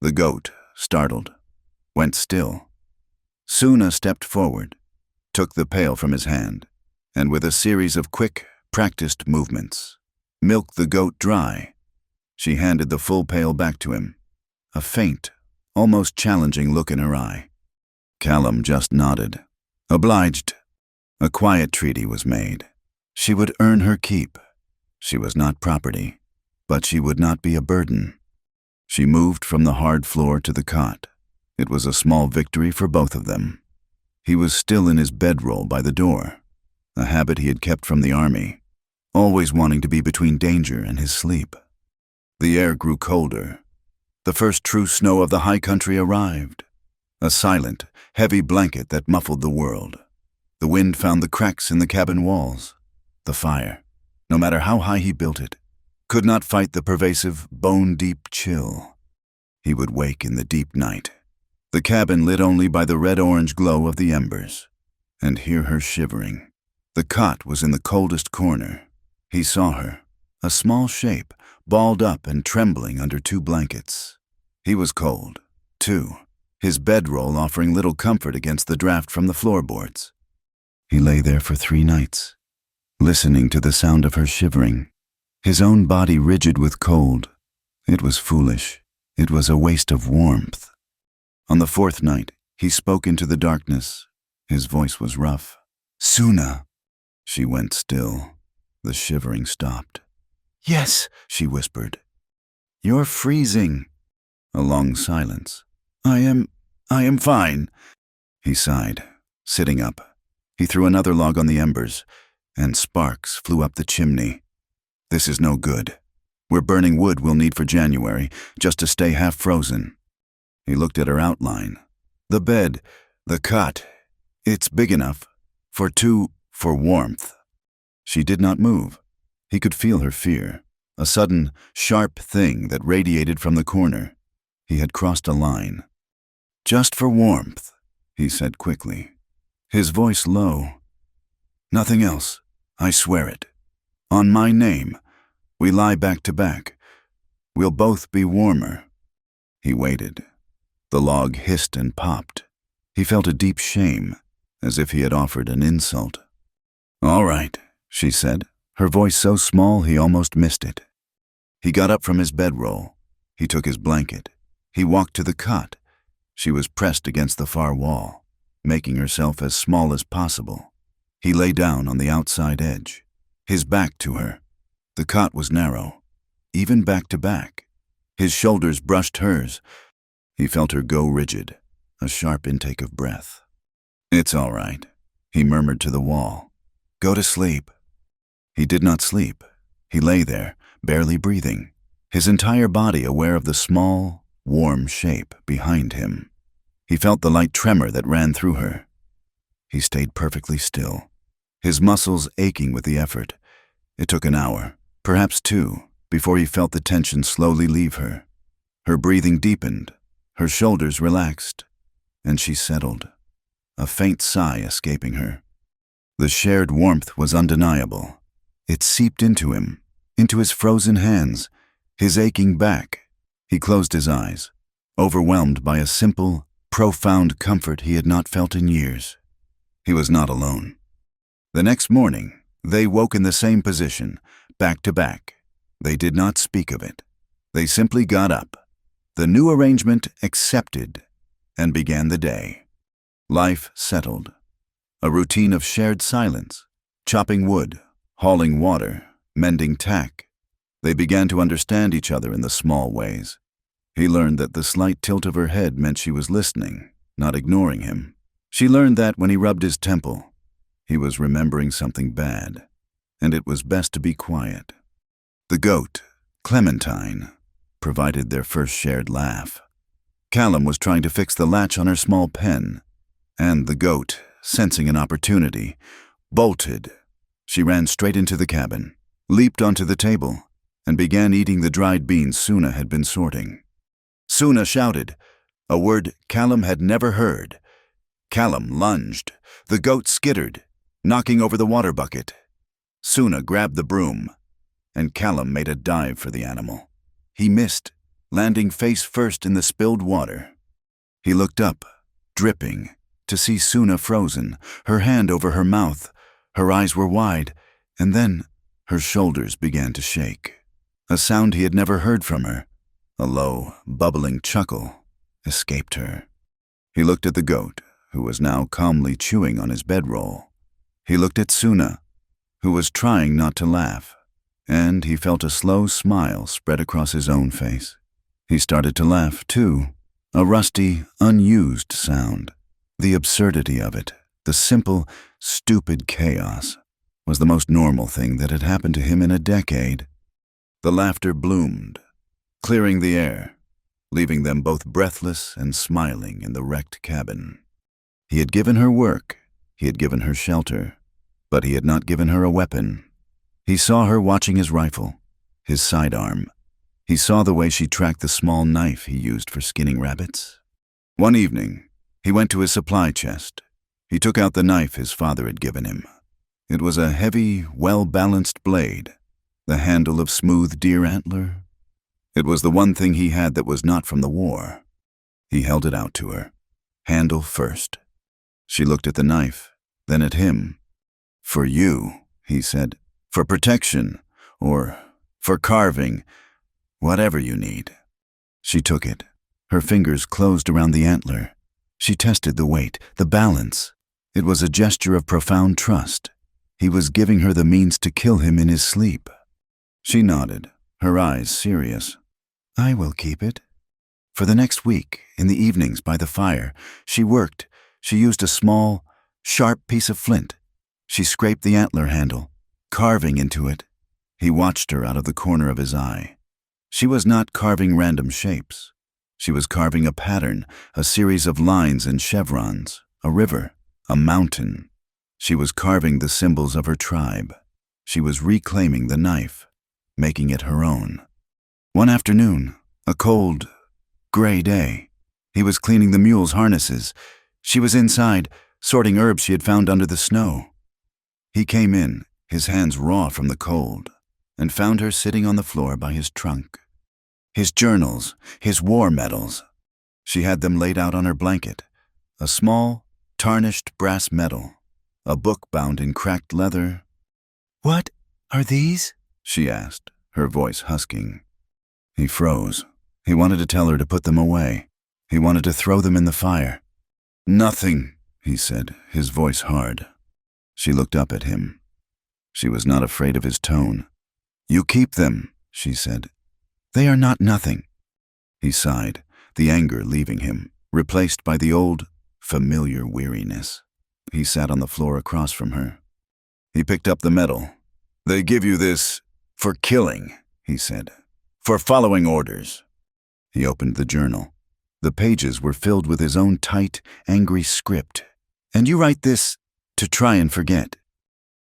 The goat, startled, went still. Suna stepped forward, took the pail from his hand, and with a series of quick, practiced movements, milked the goat dry. She handed the full pail back to him, a faint, almost challenging look in her eye. Callum just nodded. Obliged. A quiet treaty was made. She would earn her keep. She was not property, but she would not be a burden. She moved from the hard floor to the cot. It was a small victory for both of them. He was still in his bedroll by the door, a habit he had kept from the army, always wanting to be between danger and his sleep. The air grew colder. The first true snow of the high country arrived, a silent, heavy blanket that muffled the world. The wind found the cracks in the cabin walls. The fire, no matter how high he built it, could not fight the pervasive, bone-deep chill. He would wake in the deep night, the cabin lit only by the red-orange glow of the embers, and hear her shivering. The cot was in the coldest corner. He saw her, a small shape, balled up and trembling under two blankets. He was cold, too, his bedroll offering little comfort against the draft from the floorboards. He lay there for 3 nights, listening to the sound of her shivering, his own body rigid with cold. It was foolish. It was a waste of warmth. On the 4th night, he spoke into the darkness. His voice was rough. "Suna." She went still. The shivering stopped. "Yes," she whispered. "You're freezing." A long silence. I am fine." He sighed, sitting up. He threw another log on the embers, and sparks flew up the chimney. "This is no good. We're burning wood we'll need for January, just to stay half frozen." He looked at her outline. The bed, the cot, it's big enough for 2 for warmth. She did not move. He could feel her fear, a sudden, sharp thing that radiated from the corner. He had crossed a line. "Just for warmth," he said quickly, his voice low. "Nothing else, I swear it. On my name, we lie back to back. We'll both be warmer." He waited. The log hissed and popped. He felt a deep shame, as if he had offered an insult. "All right," she said, her voice so small he almost missed it. He got up from his bedroll. He took his blanket. He walked to the cot. She was pressed against the far wall, making herself as small as possible. He lay down on the outside edge, his back to her. The cot was narrow, even back to back. His shoulders brushed hers. He felt her go rigid, a sharp intake of breath. "It's all right," he murmured to the wall. "Go to sleep." He did not sleep. He lay there, barely breathing, his entire body aware of the small, warm shape behind him. He felt the light tremor that ran through her. He stayed perfectly still, his muscles aching with the effort. It took an hour, perhaps 2, before he felt the tension slowly leave her. Her breathing deepened, her shoulders relaxed, and she settled, a faint sigh escaping her. The shared warmth was undeniable. It seeped into him, into his frozen hands, his aching back. He closed his eyes, overwhelmed by a simple, profound comfort he had not felt in years. He was not alone. The next morning, they woke in the same position, back to back. They did not speak of it. They simply got up, the new arrangement accepted, and began the day. Life settled. A routine of shared silence, chopping wood, hauling water, mending tack. They began to understand each other in the small ways. He learned that the slight tilt of her head meant she was listening, not ignoring him. She learned that when he rubbed his temple, he was remembering something bad, and it was best to be quiet. The goat, Clementine, provided their first shared laugh. Callum was trying to fix the latch on her small pen, and the goat, sensing an opportunity, bolted. She ran straight into the cabin, leaped onto the table, and began eating the dried beans Suna had been sorting. Suna shouted, a word Callum had never heard. Callum lunged. The goat skittered, knocking over the water bucket. Suna grabbed the broom, and Callum made a dive for the animal. He missed, landing face first in the spilled water. He looked up, dripping, to see Suna frozen, her hand over her mouth. Her eyes were wide, and then her shoulders began to shake. A sound he had never heard from her, a low, bubbling chuckle, escaped her. He looked at the goat, who was now calmly chewing on his bedroll. He looked at Suna, who was trying not to laugh, and he felt a slow smile spread across his own face. He started to laugh, too, a rusty, unused sound. The absurdity of it, the simple, stupid chaos, was the most normal thing that had happened to him in a decade. The laughter bloomed, clearing the air, leaving them both breathless and smiling in the wrecked cabin. He had given her work, he had given her shelter, but he had not given her a weapon. He saw her watching his rifle, his sidearm. He saw the way she tracked the small knife he used for skinning rabbits. One evening, he went to his supply chest. He took out the knife his father had given him. It was a heavy, well-balanced blade, the handle of smooth deer antler. It was the one thing he had that was not from the war. He held it out to her, handle first. She looked at the knife, then at him. "For you," he said, "for protection, or for carving, whatever you need." She took it. Her fingers closed around the antler. She tested the weight, the balance. It was a gesture of profound trust. He was giving her the means to kill him in his sleep. She nodded, her eyes serious. "I will keep it." For the next week, in the evenings by the fire, she worked. She used a small, sharp piece of flint. She scraped the antler handle, carving into it. He watched her out of the corner of his eye. She was not carving random shapes. She was carving a pattern, a series of lines and chevrons, a river, a mountain. She was carving the symbols of her tribe. She was reclaiming the knife, making it her own. One afternoon, a cold, gray day, he was cleaning the mule's harnesses. She was inside, sorting herbs she had found under the snow. He came in, his hands raw from the cold, and found her sitting on the floor by his trunk. His journals, his war medals. She had them laid out on her blanket, a small, tarnished brass medal, a book bound in cracked leather. "What are these?" she asked, her voice husking. He froze. He wanted to tell her to put them away. He wanted to throw them in the fire. "Nothing," he said, his voice hard. She looked up at him. She was not afraid of his tone. "You keep them," she said. "They are not nothing." He sighed, the anger leaving him, replaced by the old, familiar weariness. He sat on the floor across from her. He picked up the medal. "They give you this for killing," he said, "for following orders." He opened the journal. The pages were filled with his own tight, angry script. "And you write this to try and forget."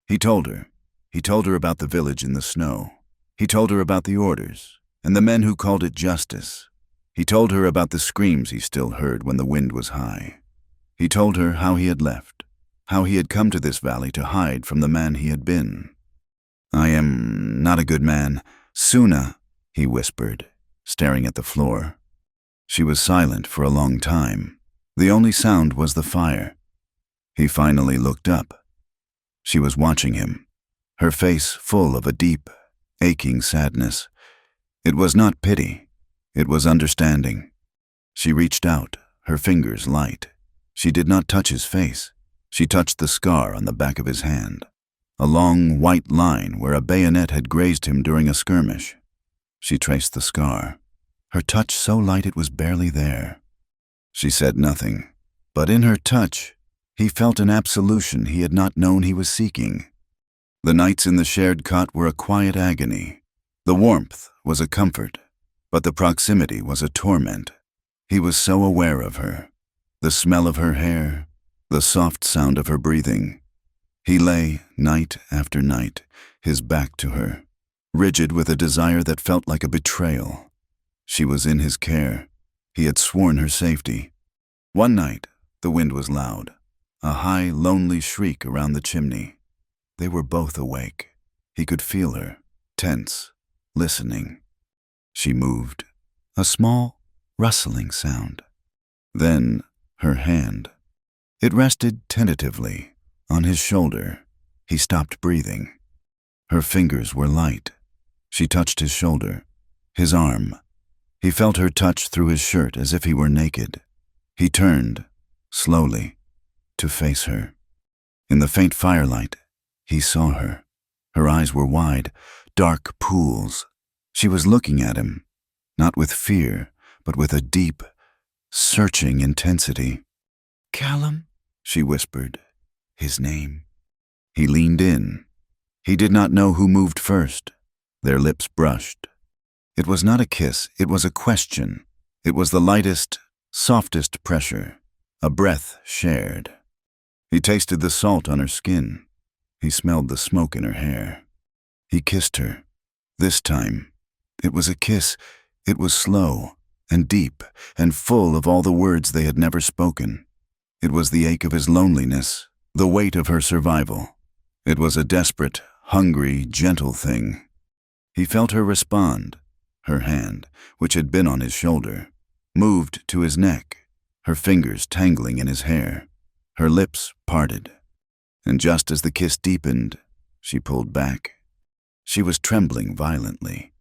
He told her. He told her about the village in the snow. He told her about the orders, and the men who called it justice. He told her about the screams he still heard when the wind was high. He told her how he had left, how he had come to this valley to hide from the man he had been. "I am not a good man. Suna," he whispered, staring at the floor. She was silent for a long time. The only sound was the fire. He finally looked up. She was watching him, her face full of a deep, aching sadness. It was not pity. It was understanding. She reached out, her fingers light. She did not touch his face. She touched the scar on the back of his hand, a long white line where a bayonet had grazed him during a skirmish. She traced the scar, her touch so light it was barely there. She said nothing, but in her touch, he felt an absolution he had not known he was seeking. The nights in the shared cot were a quiet agony. The warmth was a comfort, but the proximity was a torment. He was so aware of her, the smell of her hair, the soft sound of her breathing. He lay night after night, his back to her, rigid with a desire that felt like a betrayal. She was in his care. He had sworn her safety. One night, the wind was loud, a high, lonely shriek around the chimney. They were both awake. He could feel her, tense, listening. She moved, a small, rustling sound. Then her hand. It rested tentatively on his shoulder. He stopped breathing. Her fingers were light. She touched his shoulder, his arm. He felt her touch through his shirt as if he were naked. He turned, slowly, to face her. In the faint firelight, he saw her. Her eyes were wide, dark pools. She was looking at him, not with fear, but with a deep, searching intensity. "Callum," she whispered, his name. He leaned in. He did not know who moved first. Their lips brushed. It was not a kiss, it was a question. It was the lightest, softest pressure, a breath shared. He tasted the salt on her skin. He smelled the smoke in her hair. He kissed her. This time, it was a kiss. It was slow and deep and full of all the words they had never spoken. It was the ache of his loneliness, the weight of her survival. It was a desperate, hungry, gentle thing. He felt her respond. Her hand, which had been on his shoulder, moved to his neck, her fingers tangling in his hair. Her lips parted. And just as the kiss deepened, she pulled back. She was trembling violently,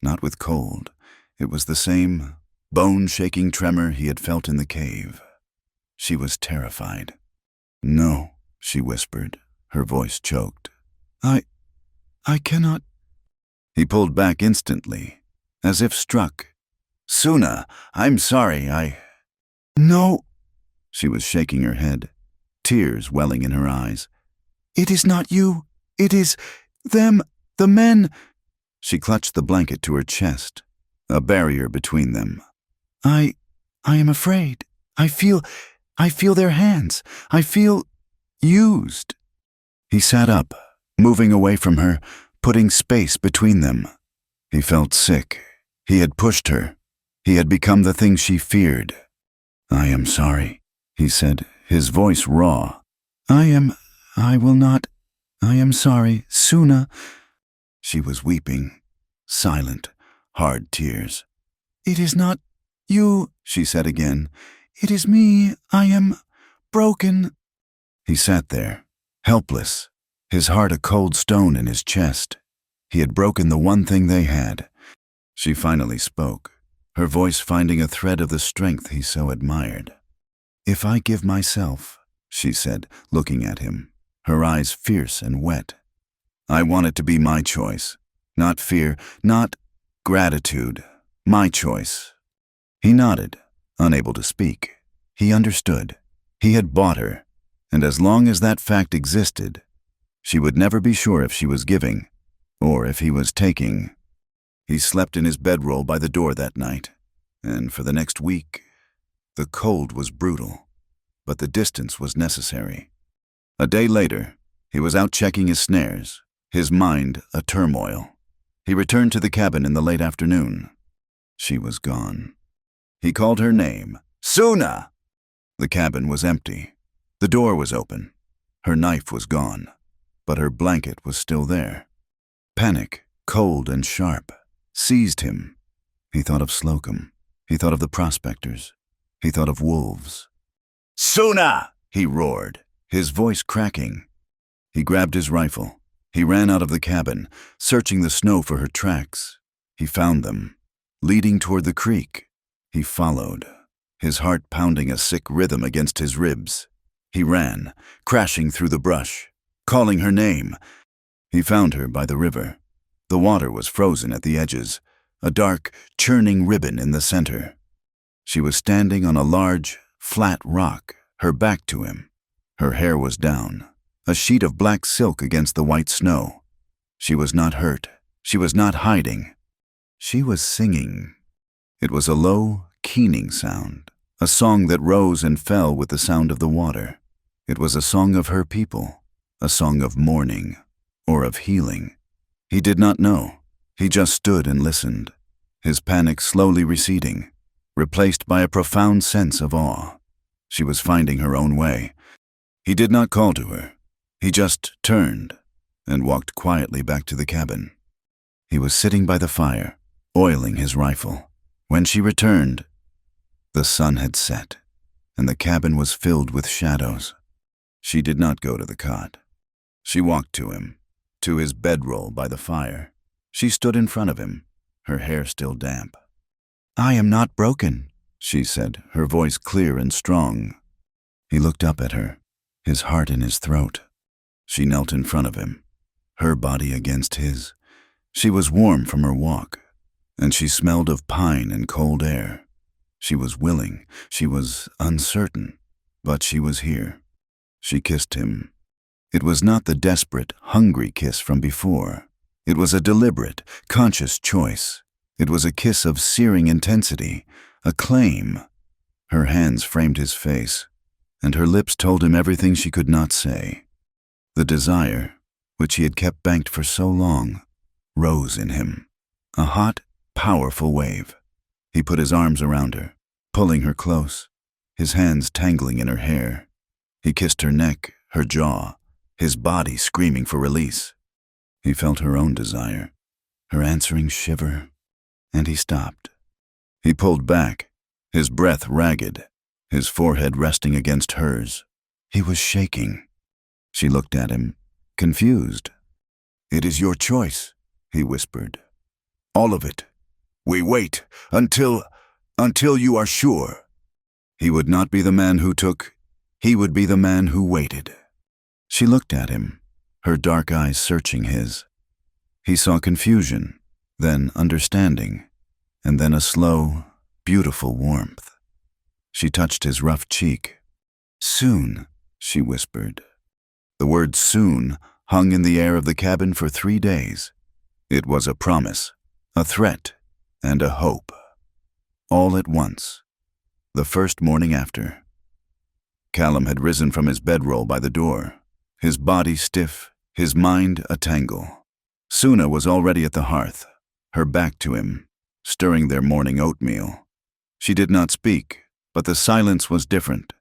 not with cold. It was the same bone-shaking tremor he had felt in the cave. She was terrified. "No," she whispered, her voice choked. I cannot." He pulled back instantly, as if struck. "Suna, I'm sorry, No." She was shaking her head, tears welling in her eyes. "It is not you. It is them, the men." She clutched the blanket to her chest, a barrier between them. I am afraid. I feel their hands. I feel used." He sat up, moving away from her, putting space between them. He felt sick. He had pushed her. He had become the thing she feared. "I am sorry," he said, his voice raw. I am sorry, Suna." She was weeping, silent, hard tears. "It is not you," she said again. "It is me. I am broken." He sat there, helpless, his heart a cold stone in his chest. He had broken the one thing they had. She finally spoke, her voice finding a thread of the strength he so admired. "If I give myself," she said, looking at him, her eyes fierce and wet, "I want it to be my choice. Not fear, not gratitude. My choice." He nodded, unable to speak. He understood. He had bought her, and as long as that fact existed, she would never be sure if she was giving, or if he was taking. He slept in his bedroll by the door that night, and for the next week, the cold was brutal, but the distance was necessary. A day later, he was out checking his snares, his mind a turmoil. He returned to the cabin in the late afternoon. She was gone. He called her name, "Suna!" The cabin was empty. The door was open. Her knife was gone, but her blanket was still there. Panic, cold and sharp, seized him. He thought of Slocum. He thought of the prospectors. He thought of wolves. "Suna!" he roared, his voice cracking. He grabbed his rifle. He ran out of the cabin, searching the snow for her tracks. He found them, leading toward the creek. He followed, his heart pounding a sick rhythm against his ribs. He ran, crashing through the brush, calling her name. He found her by the river. The water was frozen at the edges, a dark, churning ribbon in the center. She was standing on a large, flat rock, her back to him. Her hair was down, a sheet of black silk against the white snow. She was not hurt. She was not hiding. She was singing. It was a low, keening sound, a song that rose and fell with the sound of the water. It was a song of her people, a song of mourning, or of healing. He did not know. He just stood and listened, his panic slowly receding, replaced by a profound sense of awe. She was finding her own way. He did not call to her. He just turned and walked quietly back to the cabin. He was sitting by the fire, oiling his rifle. When she returned, the sun had set, and the cabin was filled with shadows. She did not go to the cot. She walked to him, to his bedroll by the fire. She stood in front of him, her hair still damp. "I am not broken," she said, her voice clear and strong. He looked up at her, his heart in his throat. She knelt in front of him, her body against his. She was warm from her walk, and she smelled of pine and cold air. She was willing, she was uncertain, but she was here. She kissed him. It was not the desperate, hungry kiss from before. It was a deliberate, conscious choice. It was a kiss of searing intensity, a claim. Her hands framed his face, and her lips told him everything she could not say. The desire, which he had kept banked for so long, rose in him, a hot, powerful wave. He put his arms around her, pulling her close, his hands tangling in her hair. He kissed her neck, her jaw, his body screaming for release. He felt her own desire, her answering shiver, and he stopped. He pulled back, his breath ragged, his forehead resting against hers. He was shaking. She looked at him, confused. "It is your choice," he whispered. "All of it. We wait until you are sure." He would not be the man who took, he would be the man who waited. She looked at him, her dark eyes searching his. He saw confusion, then understanding, and then a slow, beautiful warmth. She touched his rough cheek. "Soon," she whispered. The word soon hung in the air of the cabin for 3 days. It was a promise, a threat, and a hope. All at once, the first morning after. Callum had risen from his bedroll by the door, his body stiff, his mind a tangle. Suna was already at the hearth, her back to him, stirring their morning oatmeal. She did not speak, but the silence was different.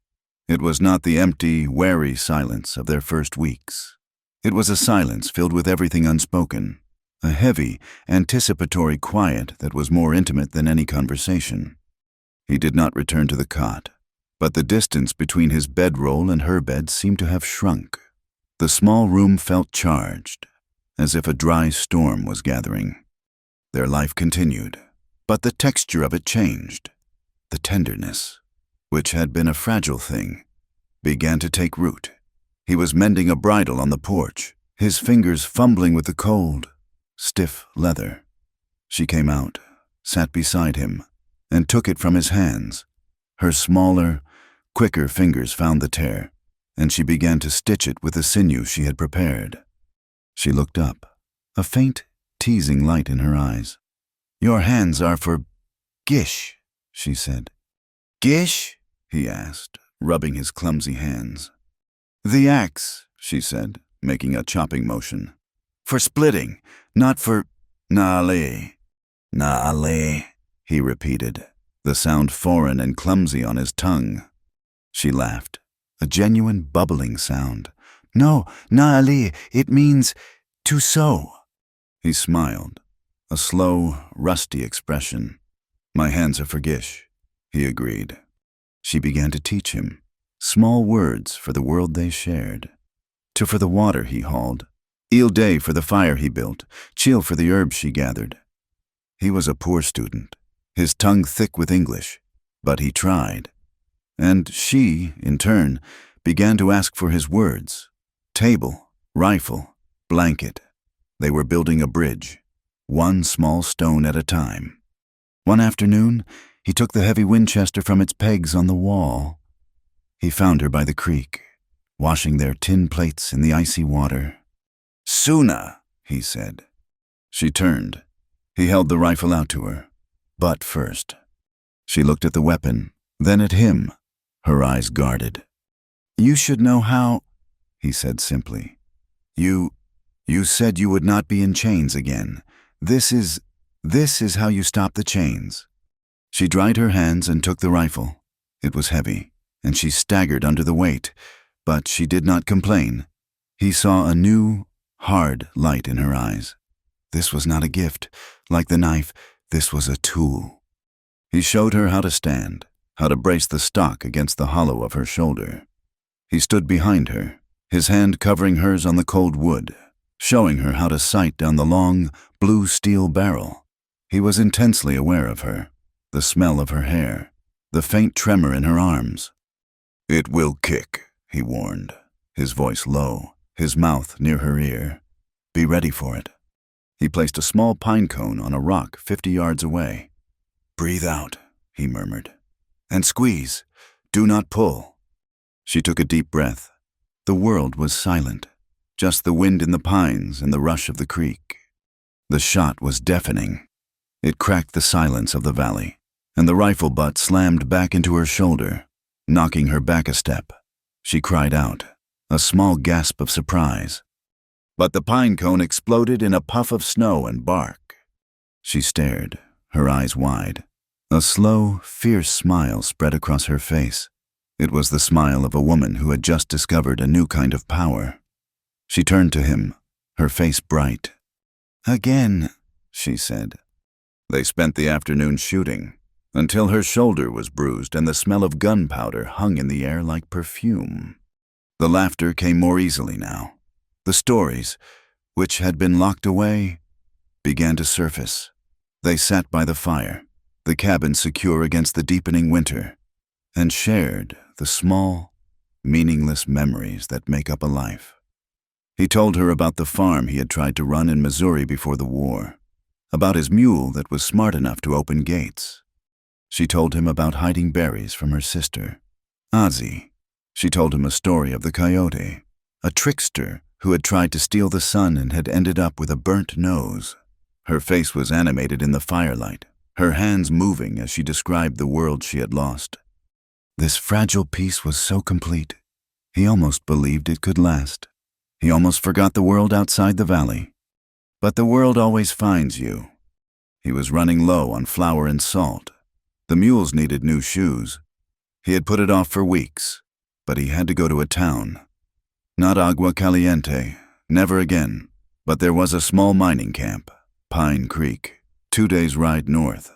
It was not the empty, wary silence of their first weeks. It was a silence filled with everything unspoken, a heavy, anticipatory quiet that was more intimate than any conversation. He did not return to the cot, but the distance between his bedroll and her bed seemed to have shrunk. The small room felt charged, as if a dry storm was gathering. Their life continued, but the texture of it changed. The tenderness, which had been a fragile thing, began to take root. He was mending a bridle on the porch, his fingers fumbling with the cold, stiff leather. She came out, sat beside him, and took it from his hands. Her smaller, quicker fingers found the tear, and she began to stitch it with the sinew she had prepared. She looked up, a faint, teasing light in her eyes. "Your hands are for Gish," she said. "Gish?" he asked, rubbing his clumsy hands. "The axe," she said, making a chopping motion. "For splitting, not for Na'ale." "Na'ale," he repeated, the sound foreign and clumsy on his tongue. She laughed, a genuine bubbling sound. "No, Na'ale, it means to sew." He smiled, a slow, rusty expression. "My hands are for Gish," he agreed. She began to teach him, small words for the world they shared. To for the water he hauled, Il day for the fire he built, Chil for the herbs she gathered. He was a poor student, his tongue thick with English, but he tried. And she, in turn, began to ask for his words. Table, rifle, blanket. They were building a bridge, one small stone at a time. One afternoon, he took the heavy Winchester from its pegs on the wall. He found her by the creek, washing their tin plates in the icy water. "Suna," he said. She turned. He held the rifle out to her, butt first. She looked at the weapon, then at him, her eyes guarded. "You should know how," he said simply. You said you would not be in chains again. This is how you stop the chains." She dried her hands and took the rifle. It was heavy, and she staggered under the weight, but she did not complain. He saw a new, hard light in her eyes. This was not a gift, like the knife. This was a tool. He showed her how to stand, how to brace the stock against the hollow of her shoulder. He stood behind her, his hand covering hers on the cold wood, showing her how to sight down the long, blue steel barrel. He was intensely aware of her, the smell of her hair, the faint tremor in her arms. "It will kick," he warned, his voice low, his mouth near her ear. "Be ready for it." He placed a small pine cone on a rock 50 yards away. "Breathe out," he murmured, "and squeeze. Do not pull." She took a deep breath. The world was silent, just the wind in the pines and the rush of the creek. The shot was deafening. It cracked the silence of the valley, and the rifle butt slammed back into her shoulder, knocking her back a step. She cried out, a small gasp of surprise. But the pine cone exploded in a puff of snow and bark. She stared, her eyes wide. A slow, fierce smile spread across her face. It was the smile of a woman who had just discovered a new kind of power. She turned to him, her face bright. "Again," she said. They spent the afternoon shooting, until her shoulder was bruised and the smell of gunpowder hung in the air like perfume. The laughter came more easily now. The stories, which had been locked away, began to surface. They sat by the fire, the cabin secure against the deepening winter, and shared the small, meaningless memories that make up a life. He told her about the farm he had tried to run in Missouri before the war, about his mule that was smart enough to open gates. She told him about hiding berries from her sister, Ozzy. She told him a story of the coyote, a trickster who had tried to steal the sun and had ended up with a burnt nose. Her face was animated in the firelight, her hands moving as she described the world she had lost. This fragile piece was so complete, he almost believed it could last. He almost forgot the world outside the valley. But the world always finds you. He was running low on flour and salt. The mules needed new shoes. He had put it off for weeks, but he had to go to a town. Not Agua Caliente, never again, but there was a small mining camp, Pine Creek, 2 days' ride north.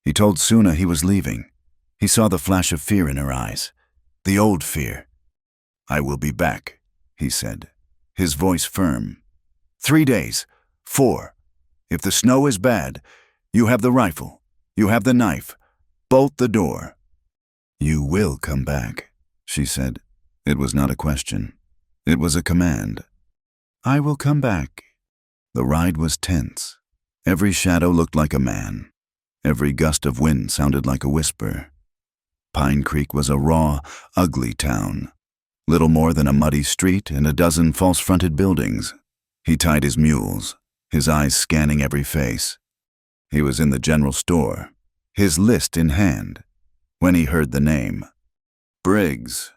He told Suna he was leaving. He saw the flash of fear in her eyes, the old fear. "I will be back," he said, his voice firm. 3 days, 4. If the snow is bad, you have the rifle, you have the knife, bolt the door. "You will come back," she said. It was not a question. It was a command. "I will come back." The ride was tense. Every shadow looked like a man. Every gust of wind sounded like a whisper. Pine Creek was a raw, ugly town. Little more than a muddy street and a dozen false-fronted buildings. He tied his mules, his eyes scanning every face. He was in the general store, his list in hand, when he heard the name. Briggs.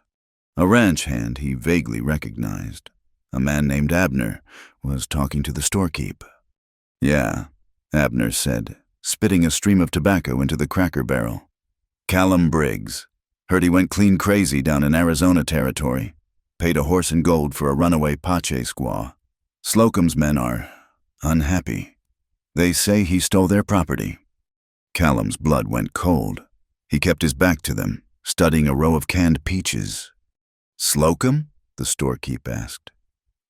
A ranch hand he vaguely recognized. A man named Abner was talking to the storekeep. "Yeah," Abner said, spitting a stream of tobacco into the cracker barrel. "Callum Briggs. Heard he went clean crazy down in Arizona territory. Paid a horse and gold for a runaway Apache squaw. Slocum's men are unhappy. They say he stole their property." Callum's blood went cold. He kept his back to them, studying a row of canned peaches. "Slocum?" the storekeep asked.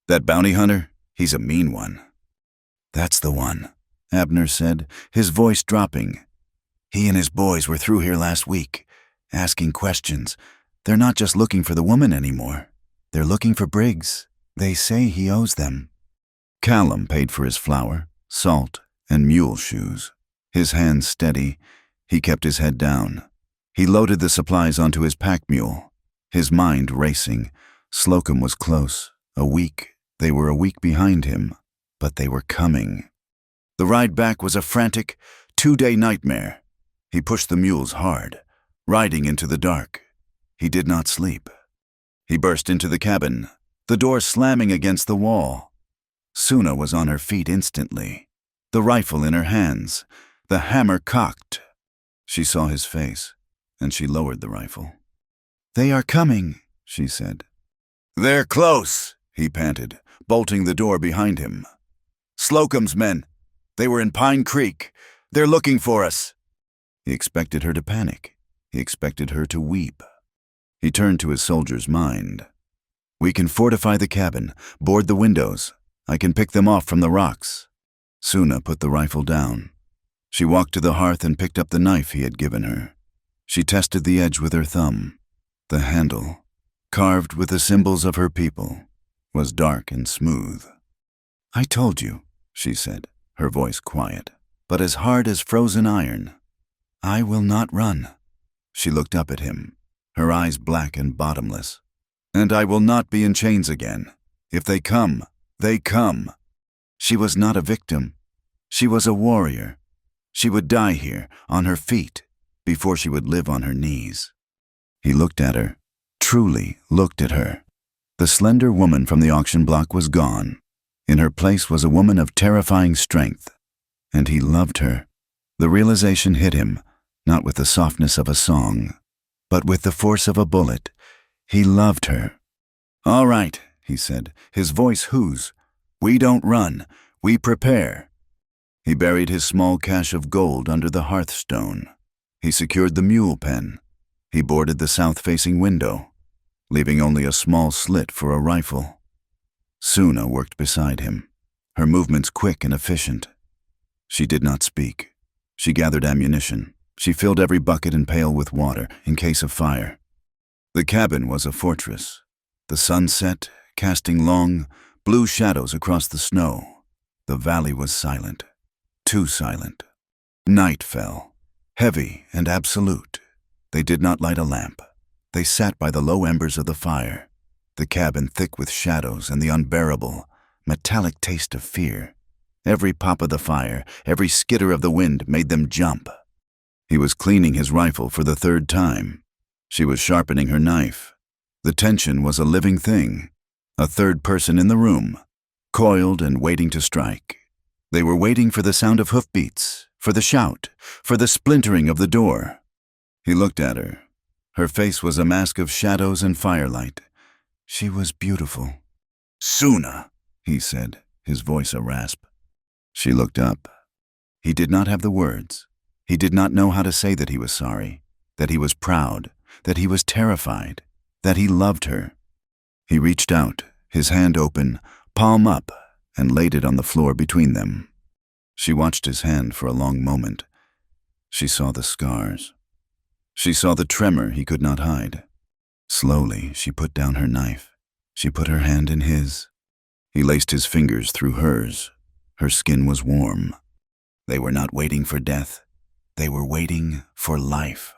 "That bounty hunter? He's a mean one." "That's the one," Abner said, his voice dropping. "He and his boys were through here last week, asking questions. They're not just looking for the woman anymore. They're looking for Briggs. They say he owes them." Callum paid for his flour, salt, and mule shoes. His hands steady, he kept his head down. He loaded the supplies onto his pack mule, his mind racing. Slocum was close, a week. They were a week behind him, but they were coming. The ride back was a frantic, 2-day nightmare. He pushed the mules hard, riding into the dark. He did not sleep. He burst into the cabin, the door slamming against the wall. Suna was on her feet instantly, the rifle in her hands, the hammer cocked. She saw his face, and she lowered the rifle. "They are coming," she said. "They're close," he panted, bolting the door behind him. "Slocum's men. They were in Pine Creek. They're looking for us." He expected her to panic. He expected her to weep. He turned to his soldier's mind. "We can fortify the cabin, board the windows. I can pick them off from the rocks." Suna put the rifle down. She walked to the hearth and picked up the knife he had given her. She tested the edge with her thumb. The handle, carved with the symbols of her people, was dark and smooth. "I told you," she said, her voice quiet, but as hard as frozen iron. "I will not run." She looked up at him, her eyes black and bottomless. "And I will not be in chains again. If they come, they come." She was not a victim. She was a warrior. She would die here, on her feet, before she would live on her knees. He looked at her, truly looked at her. The slender woman from the auction block was gone. In her place was a woman of terrifying strength. And he loved her. The realization hit him, not with the softness of a song, but with the force of a bullet. He loved her. "All right," he said, his voice whose. "We don't run, we prepare." He buried his small cache of gold under the hearthstone. He secured the mule pen. He boarded the south-facing window, leaving only a small slit for a rifle. Suna worked beside him, her movements quick and efficient. She did not speak. She gathered ammunition. She filled every bucket and pail with water, in case of fire. The cabin was a fortress. The sun set, casting long, blue shadows across the snow. The valley was silent. Too silent. Night fell, heavy and absolute. They did not light a lamp. They sat by the low embers of the fire, the cabin thick with shadows and the unbearable, metallic taste of fear. Every pop of the fire, every skitter of the wind made them jump. He was cleaning his rifle for the third time. She was sharpening her knife. The tension was a living thing, a third person in the room, coiled and waiting to strike. They were waiting for the sound of hoofbeats, for the shout, for the splintering of the door. He looked at her. Her face was a mask of shadows and firelight. She was beautiful. "Suna," he said, his voice a rasp. She looked up. He did not have the words. He did not know how to say that he was sorry, that he was proud, that he was terrified, that he loved her. He reached out, his hand open, palm up, and laid it on the floor between them. She watched his hand for a long moment. She saw the scars. She saw the tremor he could not hide. Slowly, she put down her knife. She put her hand in his. He laced his fingers through hers. Her skin was warm. They were not waiting for death. They were waiting for life.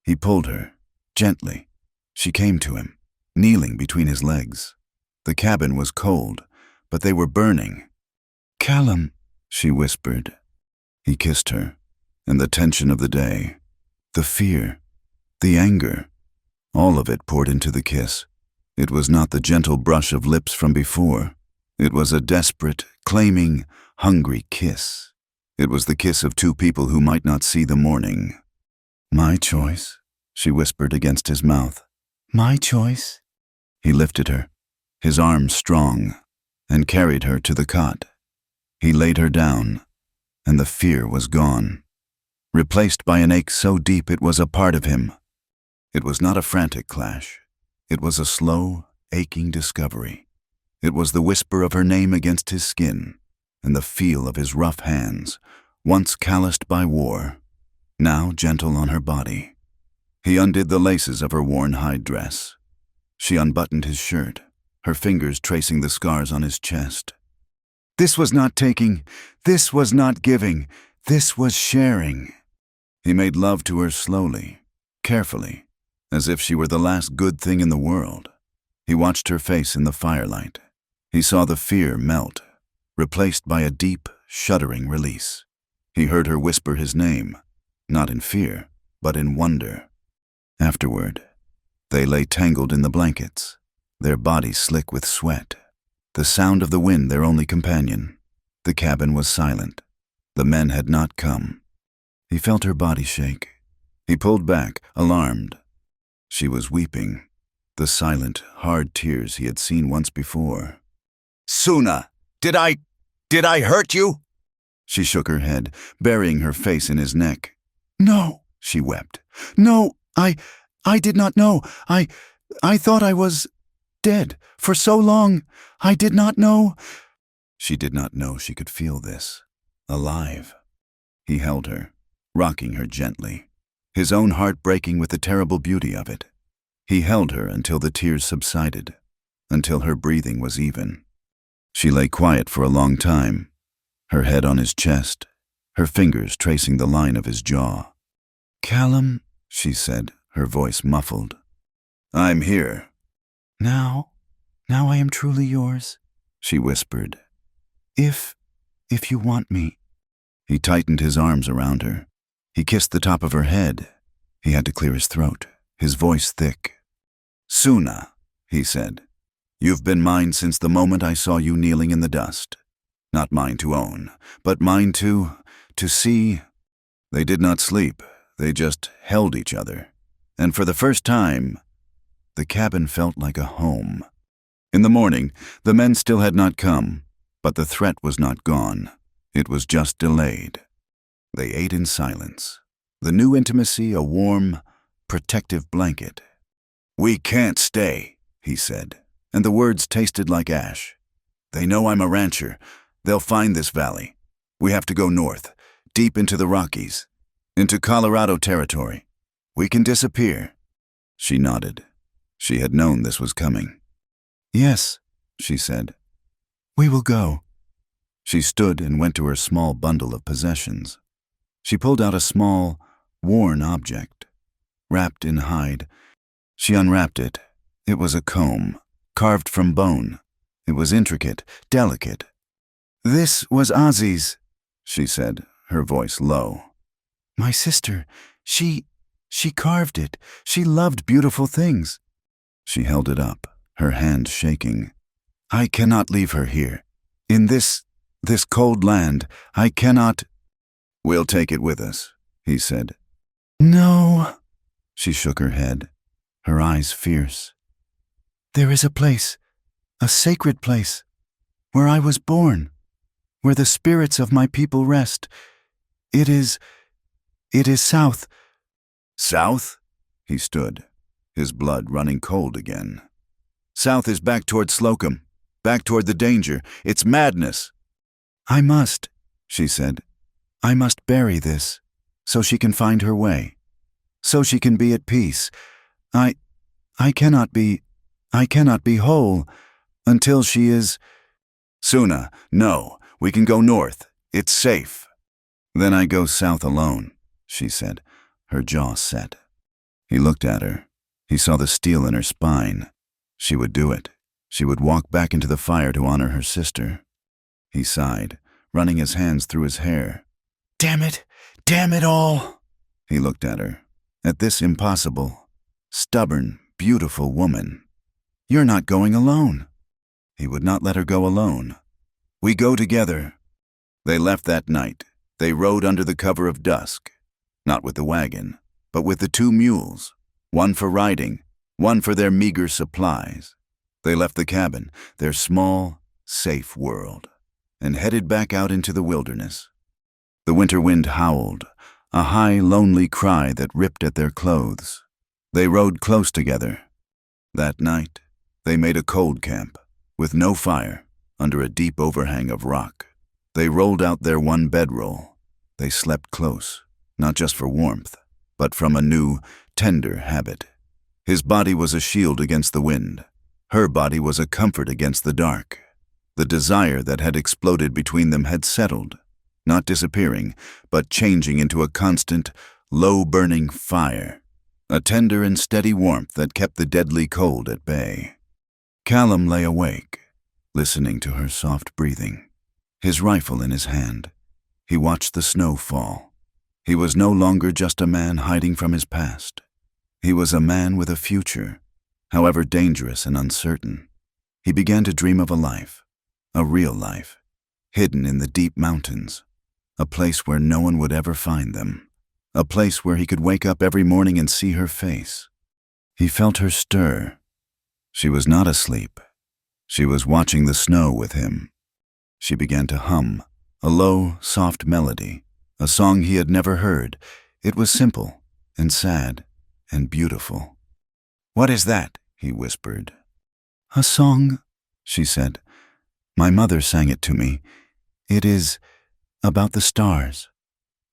He pulled her, gently. She came to him, kneeling between his legs. The cabin was cold, but they were burning. "Callum," she whispered. He kissed her, and the tension of the day, the fear, the anger, all of it poured into the kiss. It was not the gentle brush of lips from before. It was a desperate, claiming, hungry kiss. It was the kiss of two people who might not see the morning. "My choice," she whispered against his mouth. "My choice." He lifted her, his arms strong, and carried her to the cot. He laid her down, and the fear was gone, replaced by an ache so deep it was a part of him. It was not a frantic clash. It was a slow, aching discovery. It was the whisper of her name against his skin, and the feel of his rough hands, once calloused by war, now gentle on her body. He undid the laces of her worn hide dress. She unbuttoned his shirt, her fingers tracing the scars on his chest. This was not taking, this was not giving, this was sharing. He made love to her slowly, carefully, as if she were the last good thing in the world. He watched her face in the firelight. He saw the fear melt, replaced by a deep, shuddering release. He heard her whisper his name, not in fear, but in wonder. Afterward, they lay tangled in the blankets, their bodies slick with sweat, the sound of the wind their only companion. The cabin was silent. The men had not come. He felt her body shake. He pulled back, alarmed. She was weeping, the silent, hard tears he had seen once before. "Suna, did I hurt you?" She shook her head, burying her face in his neck. "No," she wept. "No, I did not know. I thought I was dead for so long. I did not know." She did not know she could feel this. Alive. He held her, rocking her gently, his own heart breaking with the terrible beauty of it. He held her until the tears subsided, until her breathing was even. She lay quiet for a long time, her head on his chest, her fingers tracing the line of his jaw. "Callum," she said, her voice muffled. "I'm here." Now I am truly yours," she whispered. If you want me." He tightened his arms around her. He kissed the top of her head. He had to clear his throat, his voice thick. "Suna," he said, "you've been mine since the moment I saw you kneeling in the dust. Not mine to own, but mine to see." They did not sleep. They just held each other. And for the first time, the cabin felt like a home. In the morning, the men still had not come, but the threat was not gone. It was just delayed. They ate in silence, the new intimacy a warm, protective blanket. "We can't stay," he said, and the words tasted like ash. "They know I'm a rancher. They'll find this valley. We have to go north, deep into the Rockies, into Colorado territory. We can disappear." She nodded. She had known this was coming. "Yes," she said. "We will go." She stood and went to her small bundle of possessions. She pulled out a small, worn object, wrapped in hide. She unwrapped it. It was a comb, carved from bone. It was intricate, delicate. "This was Ozzy's," she said, her voice low. "My sister, she carved it. She loved beautiful things." She held it up, her hand shaking. "I cannot leave her here. In this cold land, I cannot." "We'll take it with us," he said. "No." She shook her head, her eyes fierce. "There is a place, a sacred place, where I was born, where the spirits of my people rest. It is south." "South?" He stood, his blood running cold again. "South is back toward Slocum, back toward the danger. It's madness." "I must," she said. "I must bury this, so she can find her way, so she can be at peace. I cannot be whole until she is." "Suna, no, we can go north. It's safe." "Then I go south alone," she said, her jaw set. He looked at her. He saw the steel in her spine. She would do it. She would walk back into the fire to honor her sister. He sighed, running his hands through his hair. Damn it all." He looked at her, at this impossible, stubborn, beautiful woman. "You're not going alone." He would not let her go alone. "We go together." They left that night. They rode under the cover of dusk, not with the wagon, but with the 2 mules, one for riding, one for their meager supplies. They left the cabin, their small, safe world, and headed back out into the wilderness. The winter wind howled, a high, lonely cry that ripped at their clothes. They rode close together. That night, they made a cold camp, with no fire, under a deep overhang of rock. They rolled out their one bedroll. They slept close, not just for warmth, but from a new, tender habit. His body was a shield against the wind. Her body was a comfort against the dark. The desire that had exploded between them had settled, not disappearing, but changing into a constant, low-burning fire, a tender and steady warmth that kept the deadly cold at bay. Callum lay awake, listening to her soft breathing, his rifle in his hand. He watched the snow fall. He was no longer just a man hiding from his past. He was a man with a future, however dangerous and uncertain. He began to dream of a life, a real life, hidden in the deep mountains, a place where no one would ever find them, a place where he could wake up every morning and see her face. He felt her stir. She was not asleep. She was watching the snow with him. She began to hum, a low, soft melody, a song he had never heard. It was simple and sad and beautiful. "What is that?" he whispered. "A song," she said. "My mother sang it to me. It is about the stars,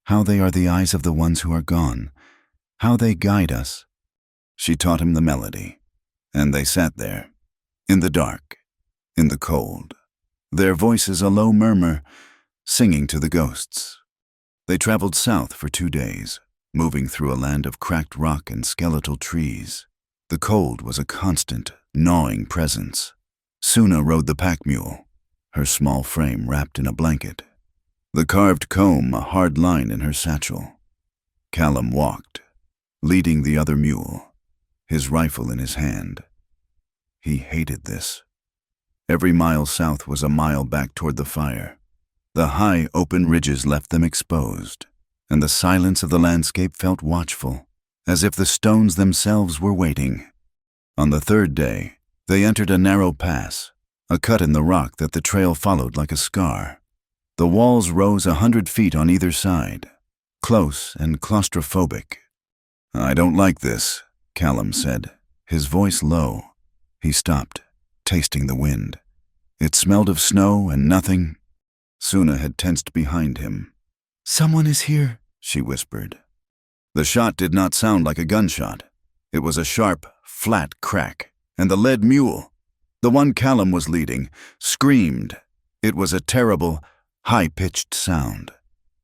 how they are the eyes of the ones who are gone, how they guide us." She taught him the melody, and they sat there, in the dark, in the cold, their voices a low murmur, singing to the ghosts. They traveled south for 2 days, moving through a land of cracked rock and skeletal trees. The cold was a constant, gnawing presence. Suna rode the pack mule, her small frame wrapped in a blanket, the carved comb a hard line in her satchel. Callum walked, leading the other mule, his rifle in his hand. He hated this. Every mile south was a mile back toward the fire. The high, open ridges left them exposed, and the silence of the landscape felt watchful, as if the stones themselves were waiting. On the 3rd day, they entered a narrow pass, a cut in the rock that the trail followed like a scar. The walls rose 100 feet on either side, close and claustrophobic. "I don't like this," Callum said, his voice low. He stopped, tasting the wind. It smelled of snow and nothing. Suna had tensed behind him. "Someone is here," she whispered. The shot did not sound like a gunshot. It was a sharp, flat crack, and the led mule, the one Callum was leading, screamed. It was a terrible, high-pitched sound.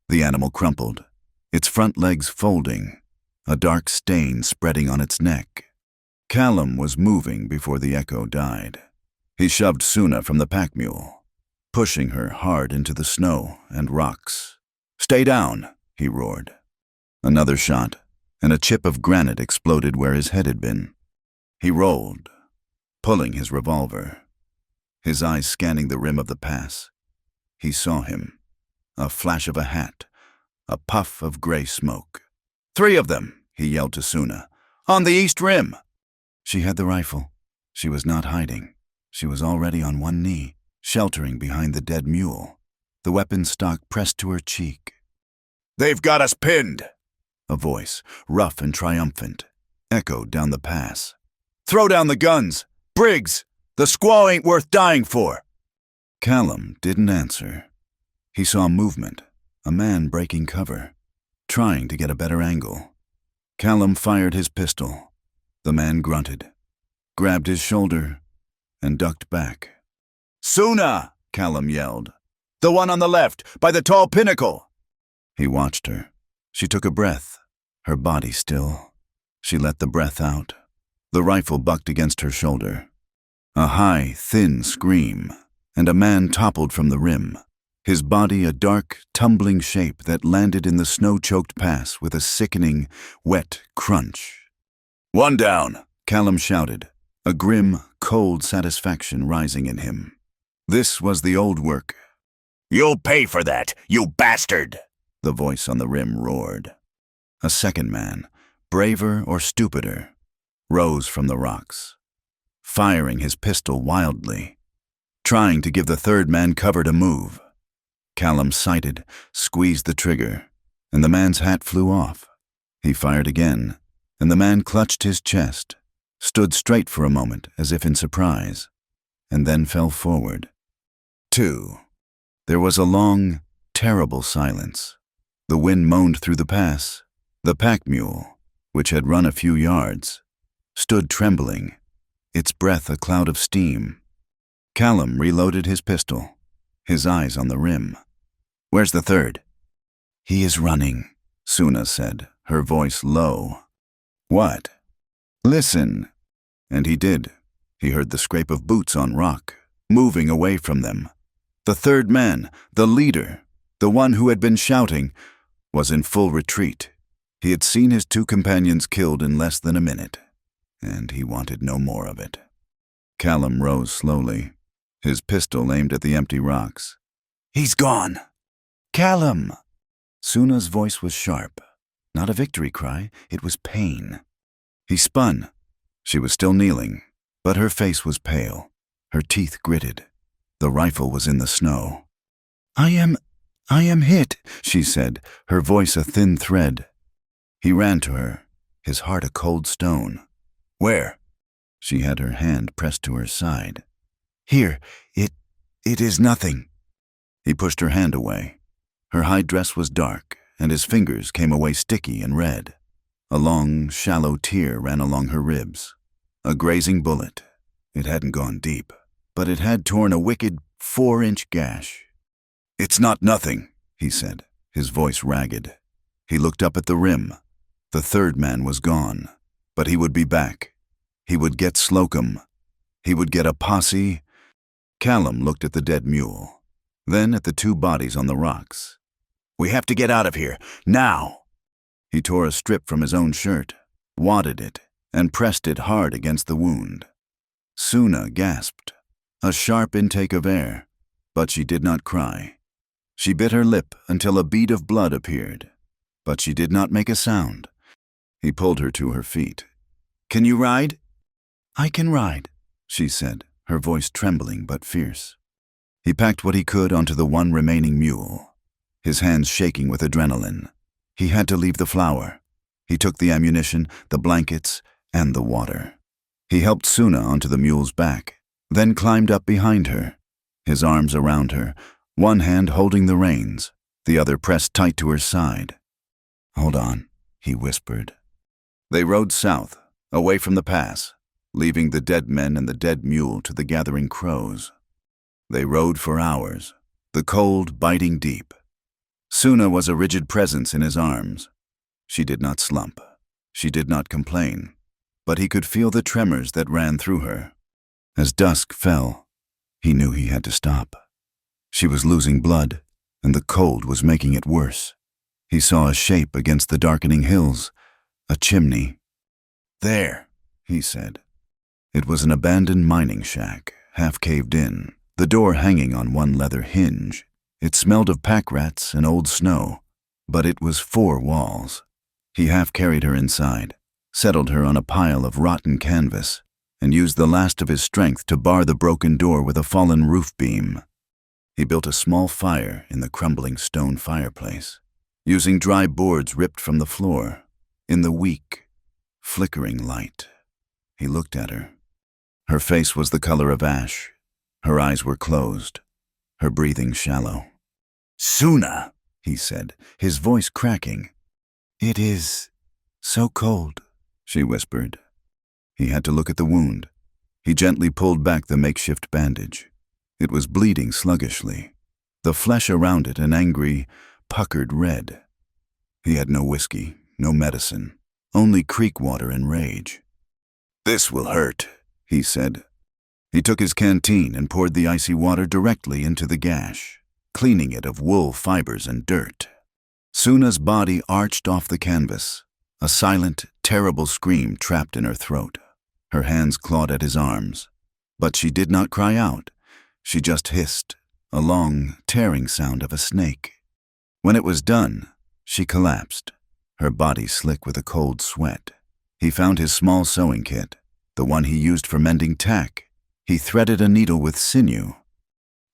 The animal crumpled, its front legs folding, a dark stain spreading on its neck. Callum was moving before the echo died. He shoved Suna from the pack mule, pushing her hard into the snow and rocks. "Stay down," he roared. Another shot, and a chip of granite exploded where his head had been. He rolled, pulling his revolver, his eyes scanning the rim of the pass. He saw him, a flash of a hat, a puff of gray smoke. "3 of them," he yelled to Suna, "on the east rim." She had the rifle. She was not hiding. She was already on one knee, sheltering behind the dead mule, the weapon stock pressed to her cheek. "They've got us pinned," a voice, rough and triumphant, echoed down the pass. "Throw down the guns! Briggs! The squaw ain't worth dying for!" Callum didn't answer. He saw movement, a man breaking cover, trying to get a better angle. Callum fired his pistol. The man grunted, grabbed his shoulder, and ducked back. "Suna!" Callum yelled. "The one on the left, by the tall pinnacle!" He watched her. She took a breath, her body still. She let the breath out. The rifle bucked against her shoulder. A high, thin scream, and a man toppled from the rim, his body a dark, tumbling shape that landed in the snow-choked pass with a sickening, wet crunch. "One down," Callum shouted, a grim, cold satisfaction rising in him. This was the old work. "You'll pay for that, you bastard!" the voice on the rim roared. A second man, braver or stupider, rose from the rocks, firing his pistol wildly, trying to give the third man cover to move. Callum sighted, squeezed the trigger, and the man's hat flew off. He fired again, and the man clutched his chest, stood straight for a moment as if in surprise, and then fell forward. 2. There was a long, terrible silence. The wind moaned through the pass. The pack mule, which had run a few yards, stood trembling, its breath a cloud of steam. Callum reloaded his pistol, his eyes on the rim. "Where's the third?" "He is running," Suna said, her voice low. "What?" "Listen." And he did. He heard the scrape of boots on rock, moving away from them. The third man, the leader, the one who had been shouting, was in full retreat. He had seen his 2 companions killed in less than a minute, and he wanted no more of it. Callum rose slowly, his pistol aimed at the empty rocks. "He's gone!" "Callum!" Suna's voice was sharp. Not a victory cry, it was pain. He spun. She was still kneeling, but her face was pale, her teeth gritted. The rifle was in the snow. "I am I am hit, she said, her voice a thin thread. He ran to her, his heart a cold stone. Where? She had her hand pressed to her side. Here, it is nothing. He pushed her hand away. Her high dress was dark, and his fingers came away sticky and red. A long, shallow tear ran along her ribs. A grazing bullet. It hadn't gone deep, but it had torn a wicked 4-inch gash. It's not nothing, he said, his voice ragged. He looked up at the rim. The third man was gone, but he would be back. He would get Slocum. He would get a posse. Callum looked at the dead mule, then at the 2 bodies on the rocks. We have to get out of here, now! He tore a strip from his own shirt, wadded it, and pressed it hard against the wound. Suna gasped, a sharp intake of air, but she did not cry. She bit her lip until a bead of blood appeared, but she did not make a sound. He pulled her to her feet. Can you ride? I can ride, she said, her voice trembling but fierce. He packed what he could onto the one remaining mule, his hands shaking with adrenaline. He had to leave the flour. He took the ammunition, the blankets, and the water. He helped Suna onto the mule's back, then climbed up behind her, his arms around her, one hand holding the reins, the other pressed tight to her side. Hold on, he whispered. They rode south, away from the pass, leaving the dead men and the dead mule to the gathering crows. They rode for hours, the cold biting deep. Suna was a rigid presence in his arms. She did not slump. She did not complain, but he could feel the tremors that ran through her. As dusk fell, he knew he had to stop. She was losing blood, and the cold was making it worse. He saw a shape against the darkening hills, a chimney. There, he said. It was an abandoned mining shack, half caved in, the door hanging on one leather hinge. It smelled of pack rats and old snow, but it was 4 walls. He half carried her inside, settled her on a pile of rotten canvas, and used the last of his strength to bar the broken door with a fallen roof beam. He built a small fire in the crumbling stone fireplace, using dry boards ripped from the floor. In the weak, flickering light, he looked at her. Her face was the color of ash. Her eyes were closed, her breathing shallow. Suna, he said, his voice cracking. It is so cold, she whispered. He had to look at the wound. He gently pulled back the makeshift bandage. It was bleeding sluggishly, the flesh around it an angry, puckered red. He had no whiskey, no medicine, only creek water and rage. This will hurt, he said. He took his canteen and poured the icy water directly into the gash, cleaning it of wool fibers and dirt. Suna's body arched off the canvas, a silent, terrible scream trapped in her throat. Her hands clawed at his arms, but she did not cry out. She just hissed, a long, tearing sound of a snake. When it was done, she collapsed, her body slick with a cold sweat. He found his small sewing kit, the one he used for mending tack. He threaded a needle with sinew.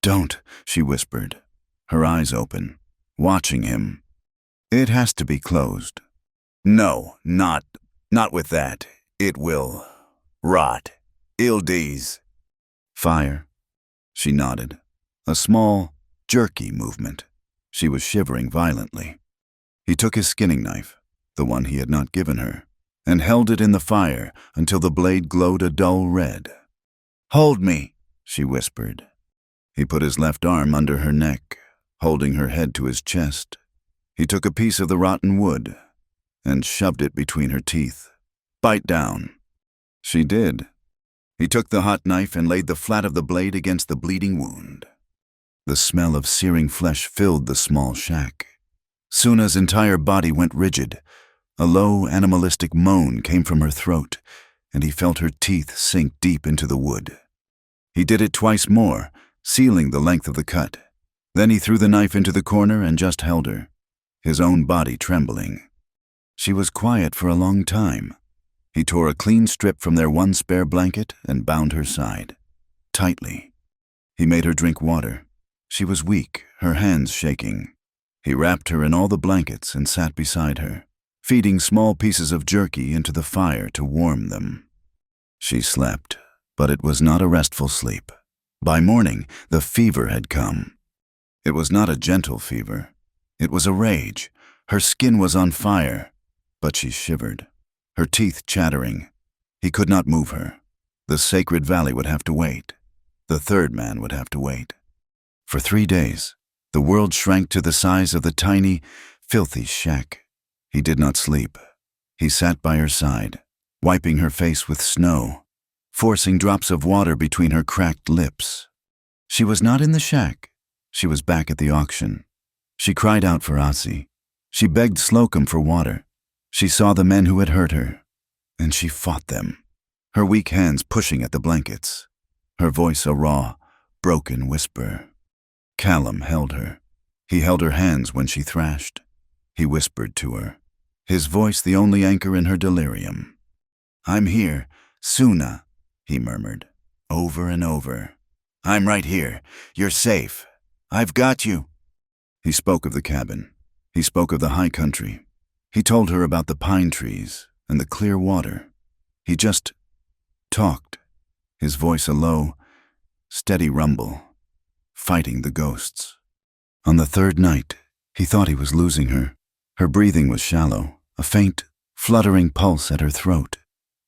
Don't, she whispered, her eyes open, watching him. It has to be closed. No, not with that. It will rot. Ildiz. Fire. She nodded. A small, jerky movement. She was shivering violently. He took his skinning knife, the one he had not given her, and held it in the fire until the blade glowed a dull red. Hold me, she whispered. He put his left arm under her neck, holding her head to his chest. He took a piece of the rotten wood and shoved it between her teeth. Bite down. She did. He took the hot knife and laid the flat of the blade against the bleeding wound. The smell of searing flesh filled the small shack. Suna's entire body went rigid. A low, animalistic moan came from her throat, and he felt her teeth sink deep into the wood. He did it twice more, sealing the length of the cut. Then he threw the knife into the corner and just held her, his own body trembling. She was quiet for a long time. He tore a clean strip from their one spare blanket and bound her side, tightly. He made her drink water. She was weak, her hands shaking. He wrapped her in all the blankets and sat beside her, feeding small pieces of jerky into the fire to warm them. She slept, but it was not a restful sleep. By morning, the fever had come. It was not a gentle fever. It was a rage. Her skin was on fire, but she shivered, her teeth chattering. He could not move her. The sacred valley would have to wait. The third man would have to wait. For 3 days, the world shrank to the size of the tiny, filthy shack. He did not sleep. He sat by her side, wiping her face with snow, forcing drops of water between her cracked lips. She was not in the shack. She was back at the auction. She cried out for Asi. She begged Slocum for water. She saw the men who had hurt her, and she fought them, her weak hands pushing at the blankets, her voice a raw, broken whisper. Callum held her. He held her hands when she thrashed. He whispered to her, his voice the only anchor in her delirium. "I'm here, Suna," he murmured, over and over. "I'm right here. You're safe. I've got you." He spoke of the cabin. He spoke of the high country. He told her about the pine trees and the clear water. He just talked, his voice a low, steady rumble, fighting the ghosts. On the third night, he thought he was losing her. Her breathing was shallow, a faint, fluttering pulse at her throat.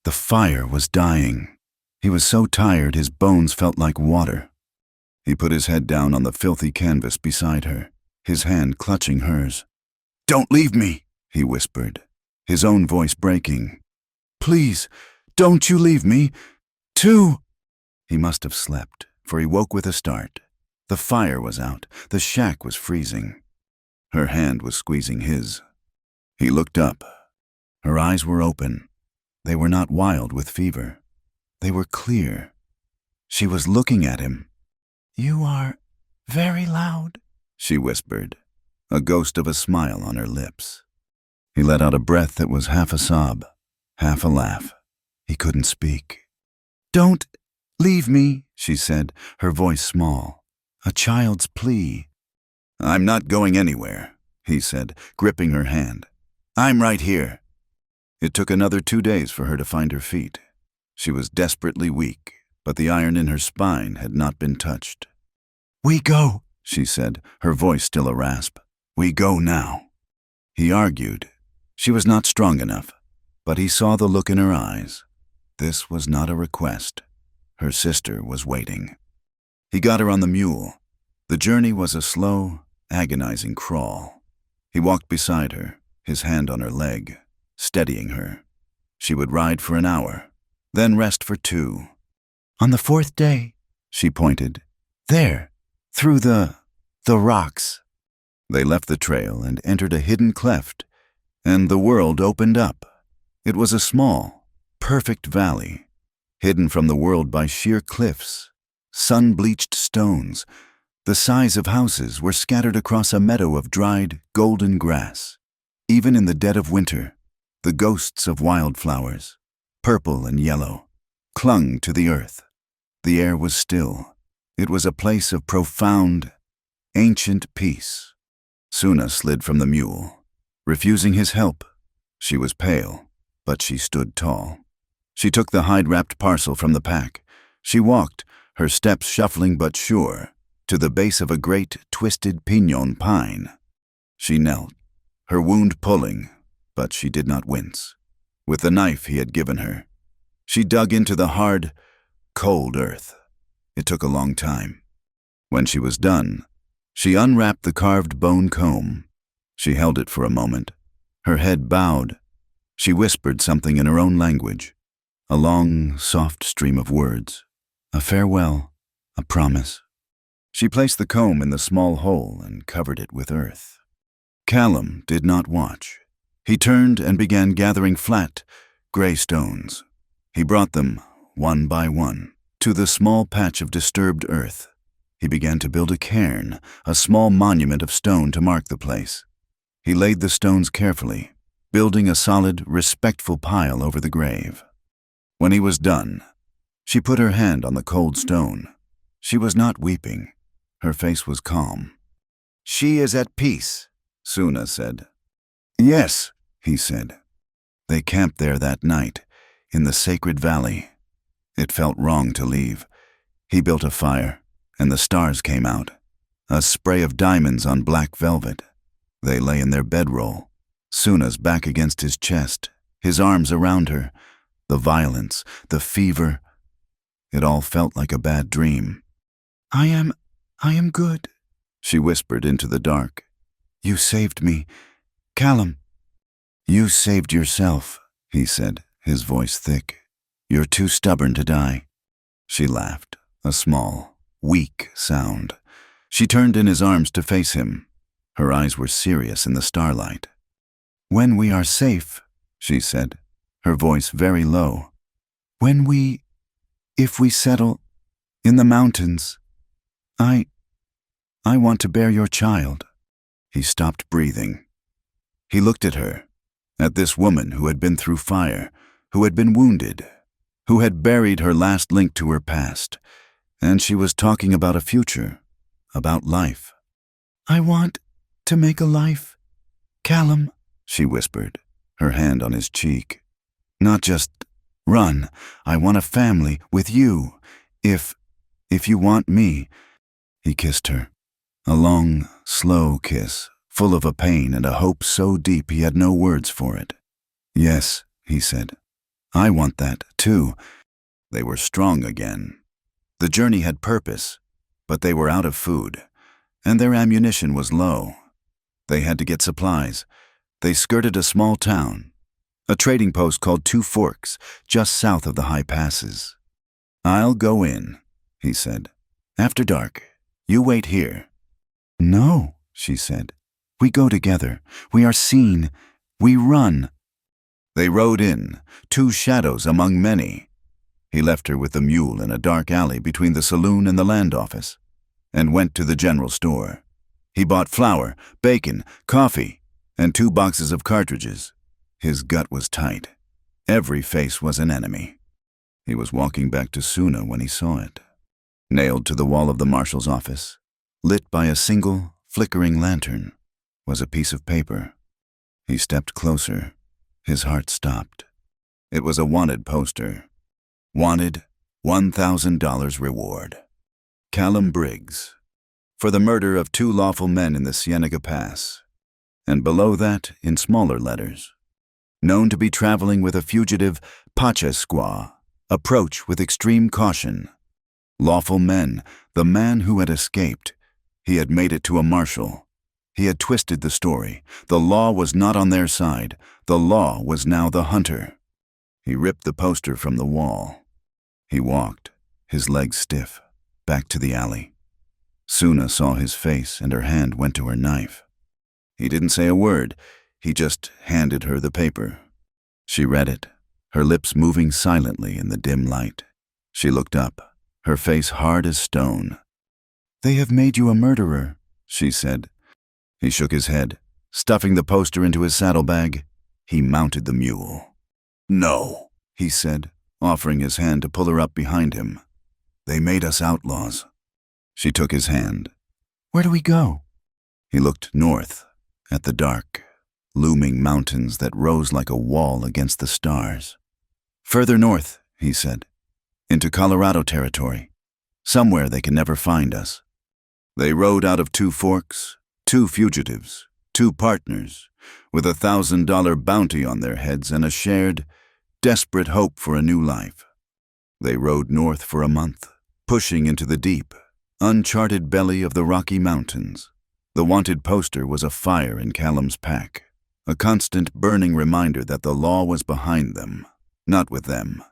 The fire was dying. He was so tired his bones felt like water. He put his head down on the filthy canvas beside her, his hand clutching hers. "Don't leave me," he whispered, his own voice breaking. "Please, don't you leave me, too." He must have slept, for he woke with a start. The fire was out, the shack was freezing. Her hand was squeezing his. He looked up. Her eyes were open. They were not wild with fever. They were clear. She was looking at him. "You are very loud," she whispered, a ghost of a smile on her lips. He let out a breath that was half a sob, half a laugh. He couldn't speak. "Don't leave me," she said, her voice small, a child's plea. "I'm not going anywhere," he said, gripping her hand. "I'm right here." It took another 2 days for her to find her feet. She was desperately weak, but the iron in her spine had not been touched. "We go," she said, her voice still a rasp. "We go now." He argued. She was not strong enough, but he saw the look in her eyes. This was not a request. Her sister was waiting. He got her on the mule. The journey was a slow, agonizing crawl. He walked beside her, his hand on her leg, steadying her. She would ride for an hour, then rest for 2. "On the 4th day," she pointed, "there, through the rocks." They left the trail and entered a hidden cleft, and the world opened up. It was a small, perfect valley, hidden from the world by sheer cliffs. Sun-bleached stones, the size of houses, were scattered across a meadow of dried, golden grass. Even in the dead of winter, the ghosts of wildflowers, purple and yellow, clung to the earth. The air was still. It was a place of profound, ancient peace. Suna slid from the mule, refusing his help. She was pale, but she stood tall. She took the hide-wrapped parcel from the pack. She walked, her steps shuffling but sure, to the base of a great, twisted piñon pine. She knelt, her wound pulling, but she did not wince. With the knife he had given her, she dug into the hard, cold earth. It took a long time. When she was done, she unwrapped the carved bone comb. She held it for a moment, her head bowed. She whispered something in her own language, a long, soft stream of words, a farewell, a promise. She placed the comb in the small hole and covered it with earth. Callum did not watch. He turned and began gathering flat, gray stones. He brought them, one by one, to the small patch of disturbed earth. He began to build a cairn, a small monument of stone to mark the place. He laid the stones carefully, building a solid, respectful pile over the grave. When he was done, she put her hand on the cold stone. She was not weeping. Her face was calm. "She is at peace," Suna said. Yes, he said. They camped there that night, in the sacred valley. It felt wrong to leave. He built a fire, and the stars came out, a spray of diamonds on black velvet. They lay in their bedroll, Suna's back against his chest, his arms around her. The violence, the fever. It all felt like a bad dream. I am good, she whispered into the dark. You saved me. Callum. You saved yourself, he said, his voice thick. You're too stubborn to die. She laughed, a small, weak sound. She turned in his arms to face him. Her eyes were serious in the starlight. When we are safe, she said, her voice very low. If we settle in the mountains, I want to bear your child. He stopped breathing. He looked at her, at this woman who had been through fire, who had been wounded, who had buried her last link to her past, and she was talking about a future, about life. I want to make a life, Callum, she whispered, her hand on his cheek. Not just run. I want a family with you. If you want me. He kissed her. A long, slow kiss, full of a pain and a hope so deep he had no words for it. Yes, he said. I want that, too. They were strong again. The journey had purpose, but they were out of food, and their ammunition was low. They had to get supplies. They skirted a small town, a trading post called Two Forks, just south of the high passes. I'll go in, he said. After dark. You wait here. No, she said. We go together. We are seen. We run. They rode in, two shadows among many. He left her with the mule in a dark alley between the saloon and the land office, and went to the general store. He bought flour, bacon, coffee, and 2 boxes of cartridges. His gut was tight. Every face was an enemy. He was walking back to Suna when he saw it. Nailed to the wall of the marshal's office, lit by a single, flickering lantern, was a piece of paper. He stepped closer. His heart stopped. It was a wanted poster. Wanted, $1,000 reward. Callum Briggs, for the murder of 2 lawful men in the Cienega Pass. And below that, in smaller letters, known to be traveling with a fugitive Apache squaw. Approach with extreme caution. Lawful men, the man who had escaped. He had made it to a marshal. He had twisted the story. The law was not on their side. The law was now the hunter. He ripped the poster from the wall. He walked, his legs stiff, back to the alley. Suna saw his face and her hand went to her knife. He didn't say a word. He just handed her the paper. She read it, her lips moving silently in the dim light. She looked up, her face hard as stone. They have made you a murderer, she said. He shook his head, stuffing the poster into his saddlebag. He mounted the mule. No, he said, offering his hand to pull her up behind him. They made us outlaws. She took his hand. Where do we go? He looked north, at the dark, looming mountains that rose like a wall against the stars. Further north, he said, into Colorado territory. Somewhere they can never find us. They rode out of Two Forks, 2 fugitives, 2 partners, with $1,000 bounty on their heads and a shared, desperate hope for a new life. They rode north for a month, pushing into the deep, uncharted belly of the Rocky Mountains. The wanted poster was a fire in Callum's pack, a constant burning reminder that the law was behind them, not with them.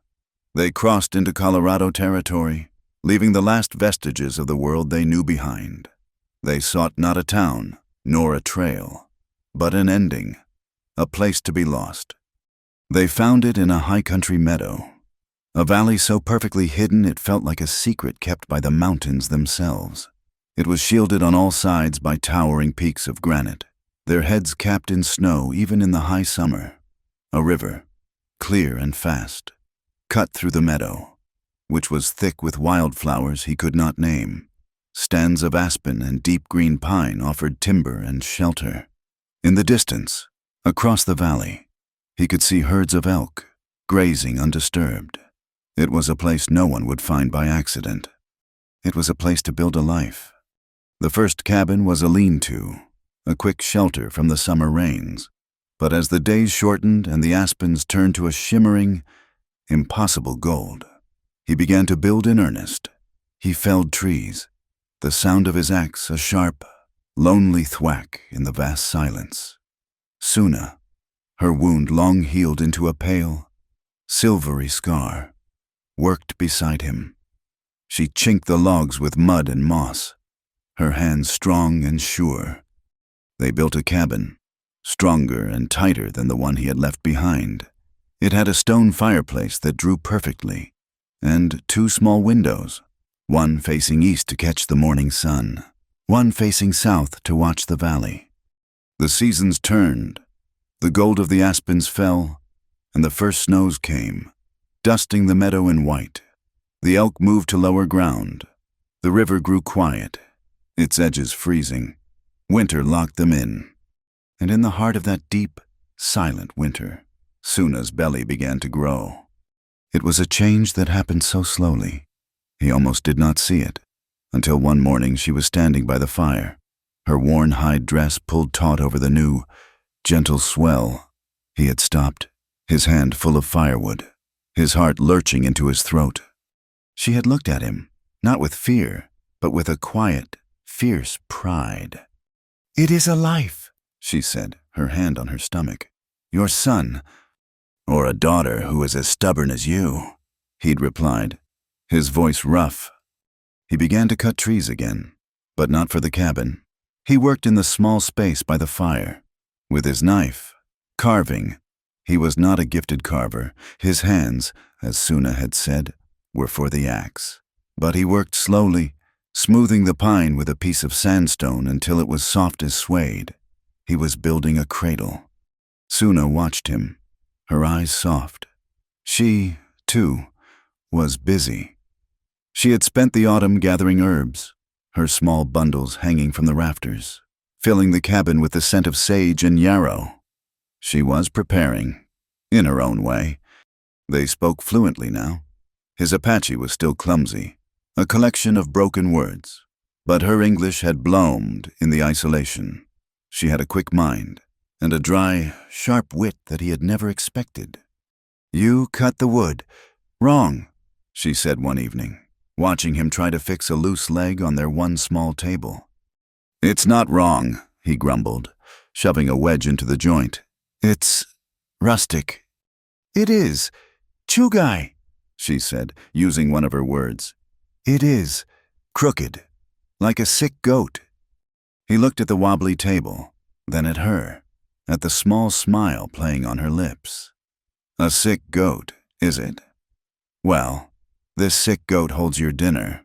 They crossed into Colorado territory, leaving the last vestiges of the world they knew behind. They sought not a town, nor a trail, but an ending, a place to be lost. They found it in a high-country meadow, a valley so perfectly hidden it felt like a secret kept by the mountains themselves. It was shielded on all sides by towering peaks of granite, their heads capped in snow even in the high summer. A river, clear and fast, cut through the meadow, which was thick with wildflowers he could not name. Stands of aspen and deep green pine offered timber and shelter. In the distance, across the valley, he could see herds of elk, grazing undisturbed. It was a place no one would find by accident. It was a place to build a life. The first cabin was a lean-to, a quick shelter from the summer rains. But as the days shortened and the aspens turned to a shimmering, impossible gold, he began to build in earnest. He felled trees, the sound of his axe a sharp, lonely thwack in the vast silence. Suna, her wound long healed into a pale, silvery scar, worked beside him. She chinked the logs with mud and moss, her hands strong and sure. They built a cabin, stronger and tighter than the one he had left behind. It had a stone fireplace that drew perfectly, and 2 small windows, one facing east to catch the morning sun, one facing south to watch the valley. The seasons turned, the gold of the aspens fell, and the first snows came, dusting the meadow in white. The elk moved to lower ground. The river grew quiet, its edges freezing. Winter locked them in. And in the heart of that deep, silent winter, Suna's belly began to grow. It was a change that happened so slowly, he almost did not see it, until one morning she was standing by the fire, her worn hide dress pulled taut over the new, gentle swell. He had stopped, his hand full of firewood, his heart lurching into his throat. She had looked at him, not with fear, but with a quiet, fierce pride. "It is a life," she said, her hand on her stomach. "Your son, or a daughter who is as stubborn as you," he'd replied, his voice rough. He began to cut trees again, but not for the cabin. He worked in the small space by the fire, with his knife, carving. He was not a gifted carver. His hands, as Suna had said, were for the axe. But he worked slowly, smoothing the pine with a piece of sandstone until it was soft as suede. He was building a cradle. Suna watched him, her eyes soft. She, too, was busy. She had spent the autumn gathering herbs, her small bundles hanging from the rafters, filling the cabin with the scent of sage and yarrow. She was preparing, in her own way. They spoke fluently now. His Apache was still clumsy, a collection of broken words, but her English had bloomed in the isolation. She had a quick mind, and a dry, sharp wit that he had never expected. "You cut the wood. Wrong," she said one evening, watching him try to fix a loose leg on their one small table. "It's not wrong," he grumbled, shoving a wedge into the joint. "It's rustic." "It is. Chugai," she said, using one of her words. "It is. Crooked. Like a sick goat." He looked at the wobbly table, then at her, at the small smile playing on her lips. "A sick goat, is it? Well, this sick goat holds your dinner."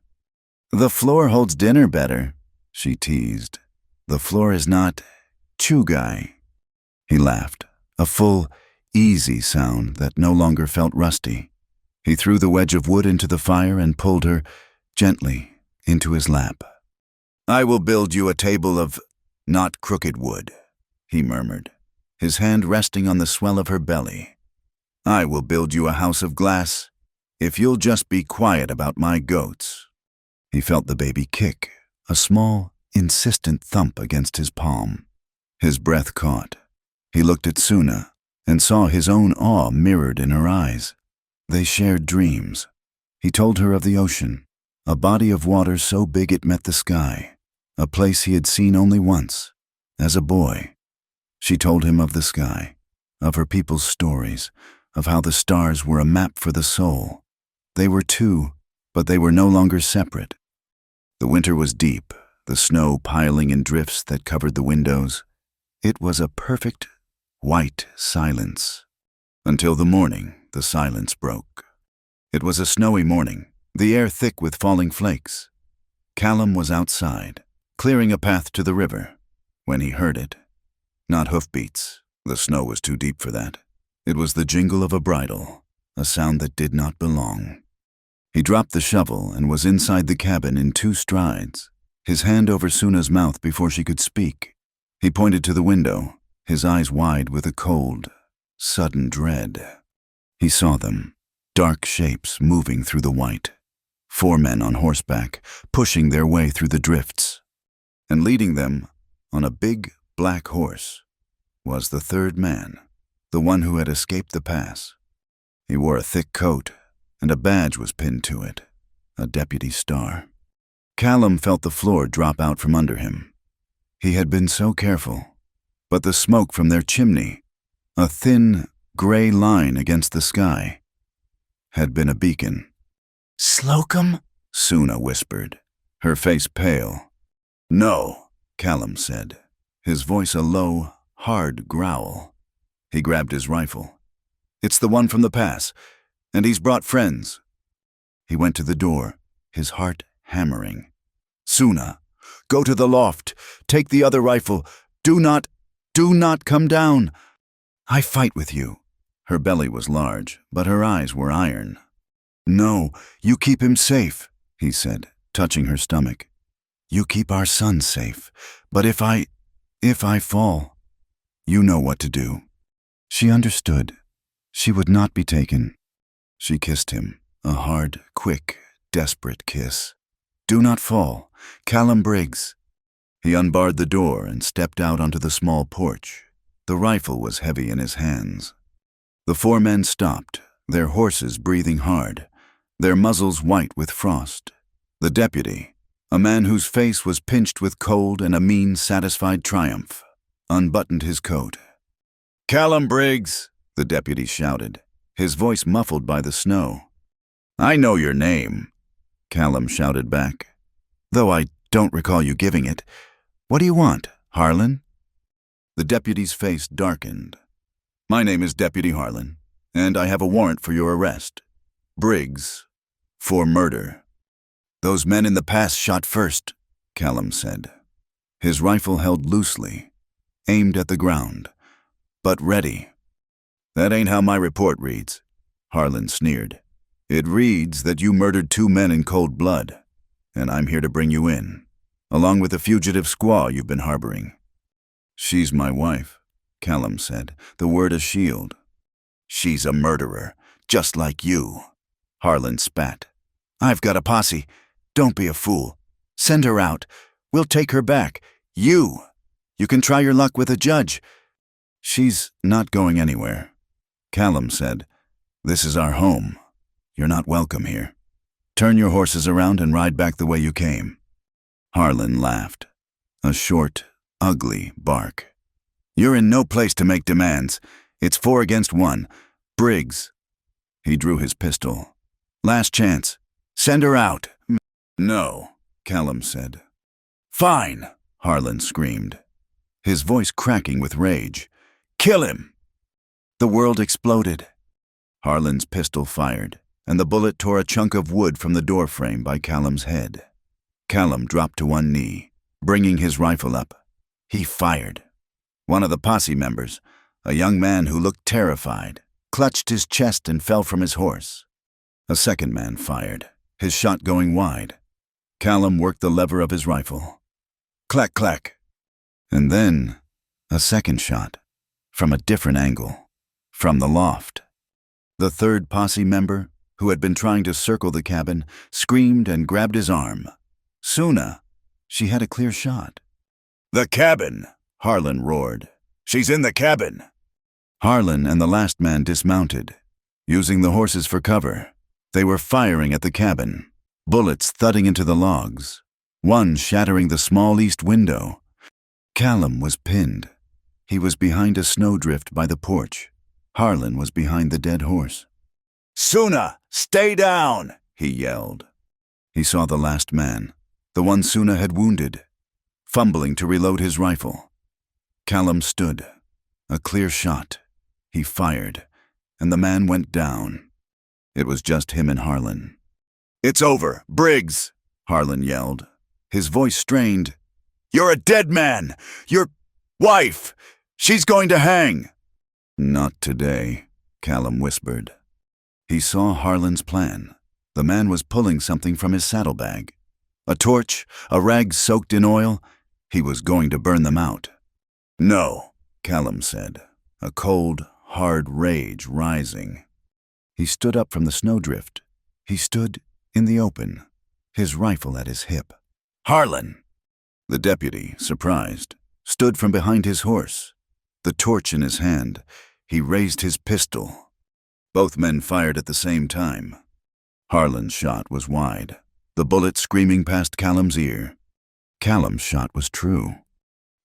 "The floor holds dinner better," she teased. "The floor is not chugai." He laughed, a full, easy sound that no longer felt rusty. He threw the wedge of wood into the fire and pulled her, gently, into his lap. "I will build you a table of not crooked wood," he murmured, his hand resting on the swell of her belly. "I will build you a house of glass, if you'll just be quiet about my goats." He felt the baby kick, a small, insistent thump against his palm. His breath caught. He looked at Suna and saw his own awe mirrored in her eyes. They shared dreams. He told her of the ocean, a body of water so big it met the sky, a place he had seen only once, as a boy. She told him of the sky, of her people's stories, of how the stars were a map for the soul. They were two, but they were no longer separate. The winter was deep, the snow piling in drifts that covered the windows. It was a perfect, white silence. Until the morning, the silence broke. It was a snowy morning, the air thick with falling flakes. Callum was outside, clearing a path to the river, when he heard it. Not hoofbeats, the snow was too deep for that. It was the jingle of a bridle, a sound that did not belong. He dropped the shovel and was inside the cabin in 2 strides, his hand over Suna's mouth before she could speak. He pointed to the window, his eyes wide with a cold, sudden dread. He saw them, dark shapes moving through the white. 4 men on horseback, pushing their way through the drifts. And leading them, on a big black horse, was the 3rd man, the one who had escaped the pass. He wore a thick coat, and a badge was pinned to it, a deputy star. Callum felt the floor drop out from under him. He had been so careful, but the smoke from their chimney, a thin, gray line against the sky, had been a beacon. "Slocum?" Suna whispered, her face pale. "No," Callum said, his voice a low, hard growl. He grabbed his rifle. "It's the one from the pass, and he's brought friends." He went to the door, his heart hammering. "Suna, go to the loft. Take the other rifle. Do not come down. I fight with you." Her belly was large, but her eyes were iron. "No, you keep him safe," he said, touching her stomach. "You keep our son safe, but if I fall, you know what to do." She understood. She would not be taken. She kissed him, a hard, quick, desperate kiss. "Do not fall, Callum Briggs." He unbarred the door and stepped out onto the small porch. The rifle was heavy in his hands. The 4 men stopped, their horses breathing hard, their muzzles white with frost. The deputy, a man whose face was pinched with cold and a mean, satisfied triumph, unbuttoned his coat. "Callum Briggs," the deputy shouted, his voice muffled by the snow. "I know your name," Callum shouted back, "though I don't recall you giving it. What do you want, Harlan?" The deputy's face darkened. "My name is Deputy Harlan, and I have a warrant for your arrest. Briggs, for murder." "Those men in the pass shot first," Callum said. His rifle held loosely, aimed at the ground, but ready. "That ain't how my report reads," Harlan sneered. "It reads that you murdered 2 men in cold blood, and I'm here to bring you in, along with the fugitive squaw you've been harboring." "She's my wife," Callum said, the word a shield. "She's a murderer, just like you," Harlan spat. "I've got a posse. Don't be a fool. Send her out. We'll take her back. You can try your luck with a judge." "She's not going anywhere," Callum said. "This is our home. You're not welcome here. Turn your horses around and ride back the way you came." Harlan laughed, a short, ugly bark. "You're in no place to make demands. It's 4 against 1. Briggs." He drew his pistol. "Last chance. Send her out." "No," Callum said. "Fine," Harlan screamed, his voice cracking with rage. "Kill him!" The world exploded. Harlan's pistol fired, and the bullet tore a chunk of wood from the doorframe by Callum's head. Callum dropped to one knee, bringing his rifle up. He fired. One of the posse members, a young man who looked terrified, clutched his chest and fell from his horse. A second man fired, his shot going wide. Callum worked the lever of his rifle. Clack, clack. And then, a second shot, from a different angle, from the loft. The 3rd posse member, who had been trying to circle the cabin, screamed and grabbed his arm. Suna, she had a clear shot. "The cabin!" Harlan roared. "She's in the cabin!" Harlan and the last man dismounted, using the horses for cover. They were firing at the cabin, bullets thudding into the logs, one shattering the small east window. Callum was pinned. He was behind a snowdrift by the porch. Harlan was behind the dead horse. "Suna, stay down!" he yelled. He saw the last man, the one Suna had wounded, fumbling to reload his rifle. Callum stood. A clear shot. He fired, and the man went down. It was just him and Harlan. "It's over, Briggs!" Harlan yelled, his voice strained. "You're a dead man! Your wife! She's going to hang!" "Not today," Callum whispered. He saw Harlan's plan. The man was pulling something from his saddlebag. A torch, a rag soaked in oil. He was going to burn them out. "No," Callum said, a cold, hard rage rising. He stood up from the snowdrift. He stood in the open, his rifle at his hip. "Harlan!" The deputy, surprised, stood from behind his horse. The torch in his hand, he raised his pistol. Both men fired at the same time. Harlan's shot was wide, the bullet screaming past Callum's ear. Callum's shot was true.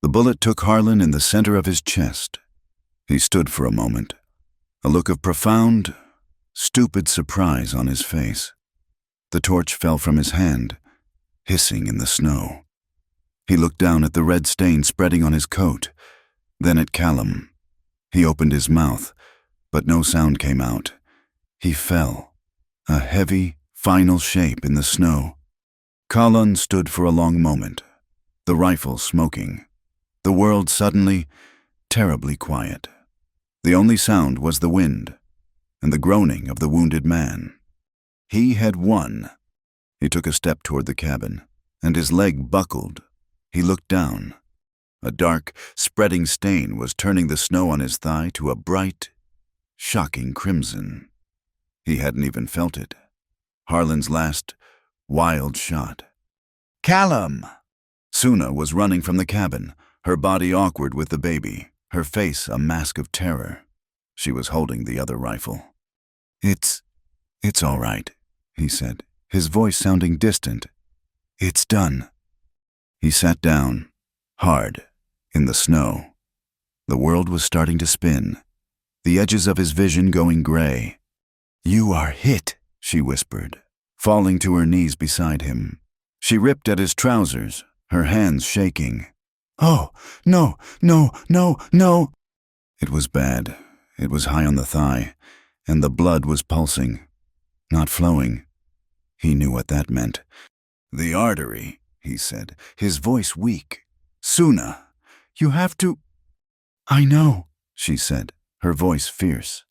The bullet took Harlan in the center of his chest. He stood for a moment, a look of profound, stupid surprise on his face. The torch fell from his hand, hissing in the snow. He looked down at the red stain spreading on his coat, then at Callum. He opened his mouth, but no sound came out. He fell, a heavy, final shape in the snow. Colin stood for a long moment, the rifle smoking. The world suddenly, terribly quiet. The only sound was the wind and the groaning of the wounded man. He had won. He took a step toward the cabin, and his leg buckled. He looked down. A dark, spreading stain was turning the snow on his thigh to a bright, shocking crimson. He hadn't even felt it. Harlan's last, wild shot. "Callum!" Suna was running from the cabin, her body awkward with the baby, her face a mask of terror. She was holding the other rifle. It's all right," he said, his voice sounding distant. "It's done." He sat down, hard, in the snow. The world was starting to spin, the edges of his vision going gray. "You are hit," she whispered, falling to her knees beside him. She ripped at his trousers, her hands shaking. "Oh, no, no, no, no!" It was bad. It was high on the thigh, and the blood was pulsing, not flowing. He knew what that meant. "The artery," he said, his voice weak. "Suna, you have to—" "I know," she said, her voice fierce.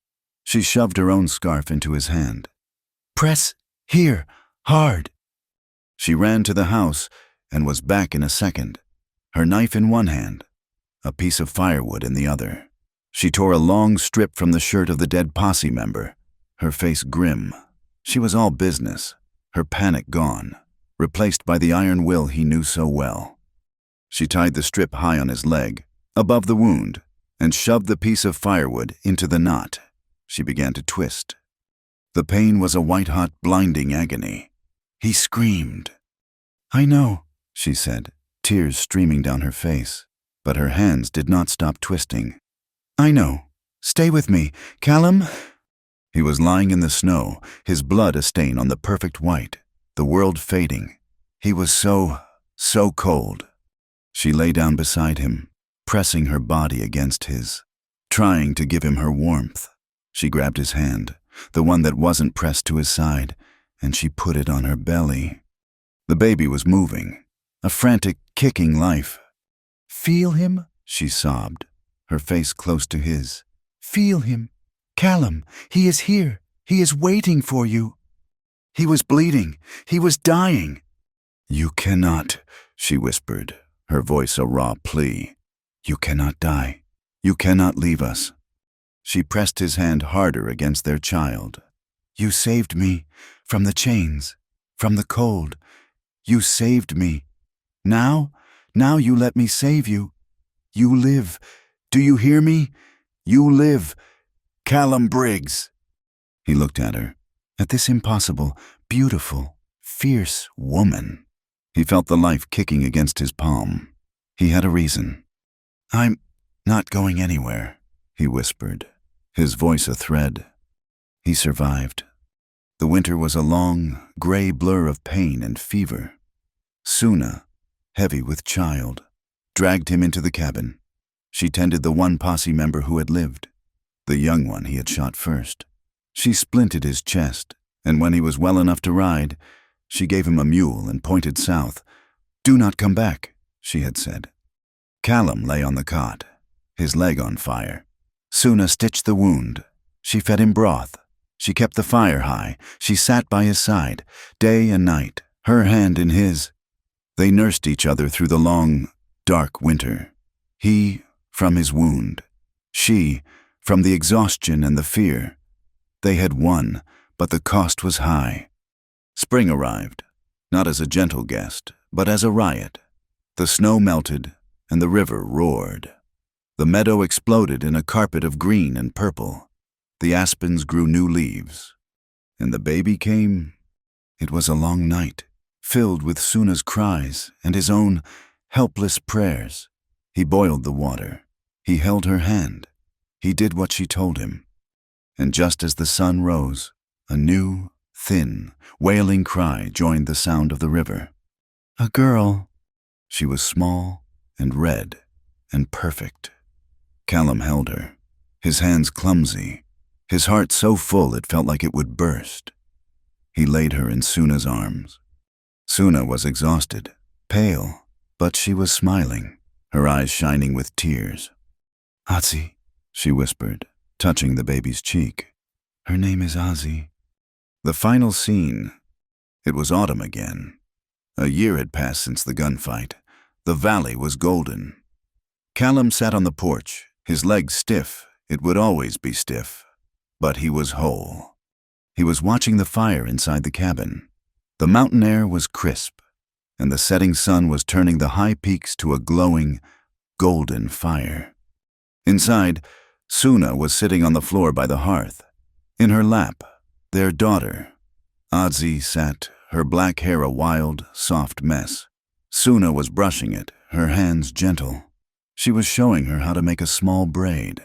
She shoved her own scarf into his hand. "Press here, hard." She ran to the house and was back in a second, her knife in one hand, a piece of firewood in the other. She tore a long strip from the shirt of the dead posse member, her face grim. She was all business, her panic gone, replaced by the iron will he knew so well. She tied the strip high on his leg, above the wound, and shoved the piece of firewood into the knot. She began to twist. The pain was a white-hot, blinding agony. He screamed. "I know," she said, tears streaming down her face, but her hands did not stop twisting. "I know. Stay with me, Callum." He was lying in the snow, his blood a stain on the perfect white, the world fading. He was so cold. She lay down beside him, pressing her body against his, trying to give him her warmth. She grabbed his hand, the one that wasn't pressed to his side, and she put it on her belly. The baby was moving, a frantic, kicking life. "Feel him?" she sobbed, her face close to his. "Feel him. Callum, he is here. He is waiting for you." He was bleeding. He was dying. "You cannot," she whispered, her voice a raw plea. "You cannot die. You cannot leave us." She pressed his hand harder against their child. "You saved me from the chains, from the cold. You saved me. Now you let me save you. You live. Do you hear me? You live. Callum Briggs." He looked at her, at this impossible, beautiful, fierce woman. He felt the life kicking against his palm. He had a reason. "I'm not going anywhere," he whispered, his voice a thread. He survived. The winter was a long, gray blur of pain and fever. Suna, heavy with child, dragged him into the cabin. She tended the one posse member who had lived, the young one he had shot first. She splinted his chest, and when he was well enough to ride, she gave him a mule and pointed south. "Do not come back," she had said. Callum lay on the cot, his leg on fire. Suna stitched the wound. She fed him broth. She kept the fire high. She sat by his side, day and night, her hand in his. They nursed each other through the long, dark winter. He from his wound. She, from the exhaustion and the fear. They had won, but the cost was high. Spring arrived, not as a gentle guest, but as a riot. The snow melted, and the river roared. The meadow exploded in a carpet of green and purple. The aspens grew new leaves. And the baby came. It was a long night, filled with Suna's cries and his own helpless prayers. He boiled the water. He held her hand. He did what she told him. And just as the sun rose, a new, thin, wailing cry joined the sound of the river. A girl. She was small and red and perfect. Callum held her, his hands clumsy, his heart so full it felt like it would burst. He laid her in Suna's arms. Suna was exhausted, pale, but she was smiling, her eyes shining with tears. Ozzy, she whispered, touching the baby's cheek. Her name is Ozzy. The final scene. It was autumn again. A year had passed since the gunfight. The valley was golden. Callum sat on the porch, his legs stiff. It would always be stiff. But he was whole. He was watching the fire inside the cabin. The mountain air was crisp, and the setting sun was turning the high peaks to a glowing, golden fire. Inside, Suna was sitting on the floor by the hearth. In her lap, their daughter. Ozzy sat, her black hair a wild, soft mess. Suna was brushing it, her hands gentle. She was showing her how to make a small braid,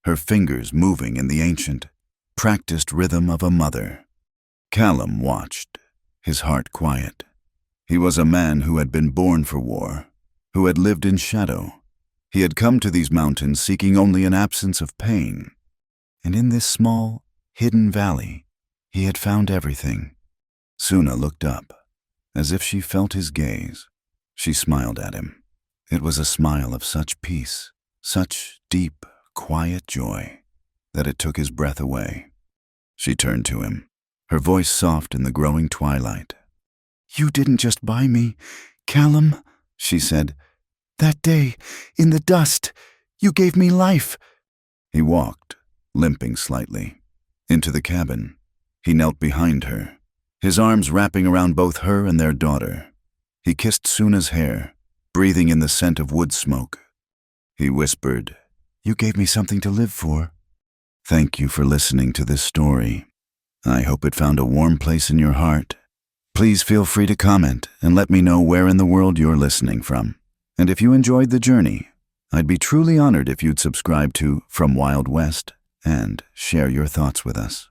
her fingers moving in the ancient, practiced rhythm of a mother. Callum watched, his heart quiet. He was a man who had been born for war, who had lived in shadow. He had come to these mountains seeking only an absence of pain. And in this small, hidden valley, he had found everything. Suna looked up, as if she felt his gaze. She smiled at him. It was a smile of such peace, such deep, quiet joy, that it took his breath away. She turned to him, her voice soft in the growing twilight. You didn't just buy me, Callum, she said. That day, in the dust, you gave me life. He walked, limping slightly, into the cabin. He knelt behind her, his arms wrapping around both her and their daughter. He kissed Suna's hair, breathing in the scent of wood smoke. He whispered, You gave me something to live for. Thank you for listening to this story. I hope it found a warm place in your heart. Please feel free to comment and let me know where in the world you're listening from. And if you enjoyed the journey, I'd be truly honored if you'd subscribe to From Wild West and share your thoughts with us.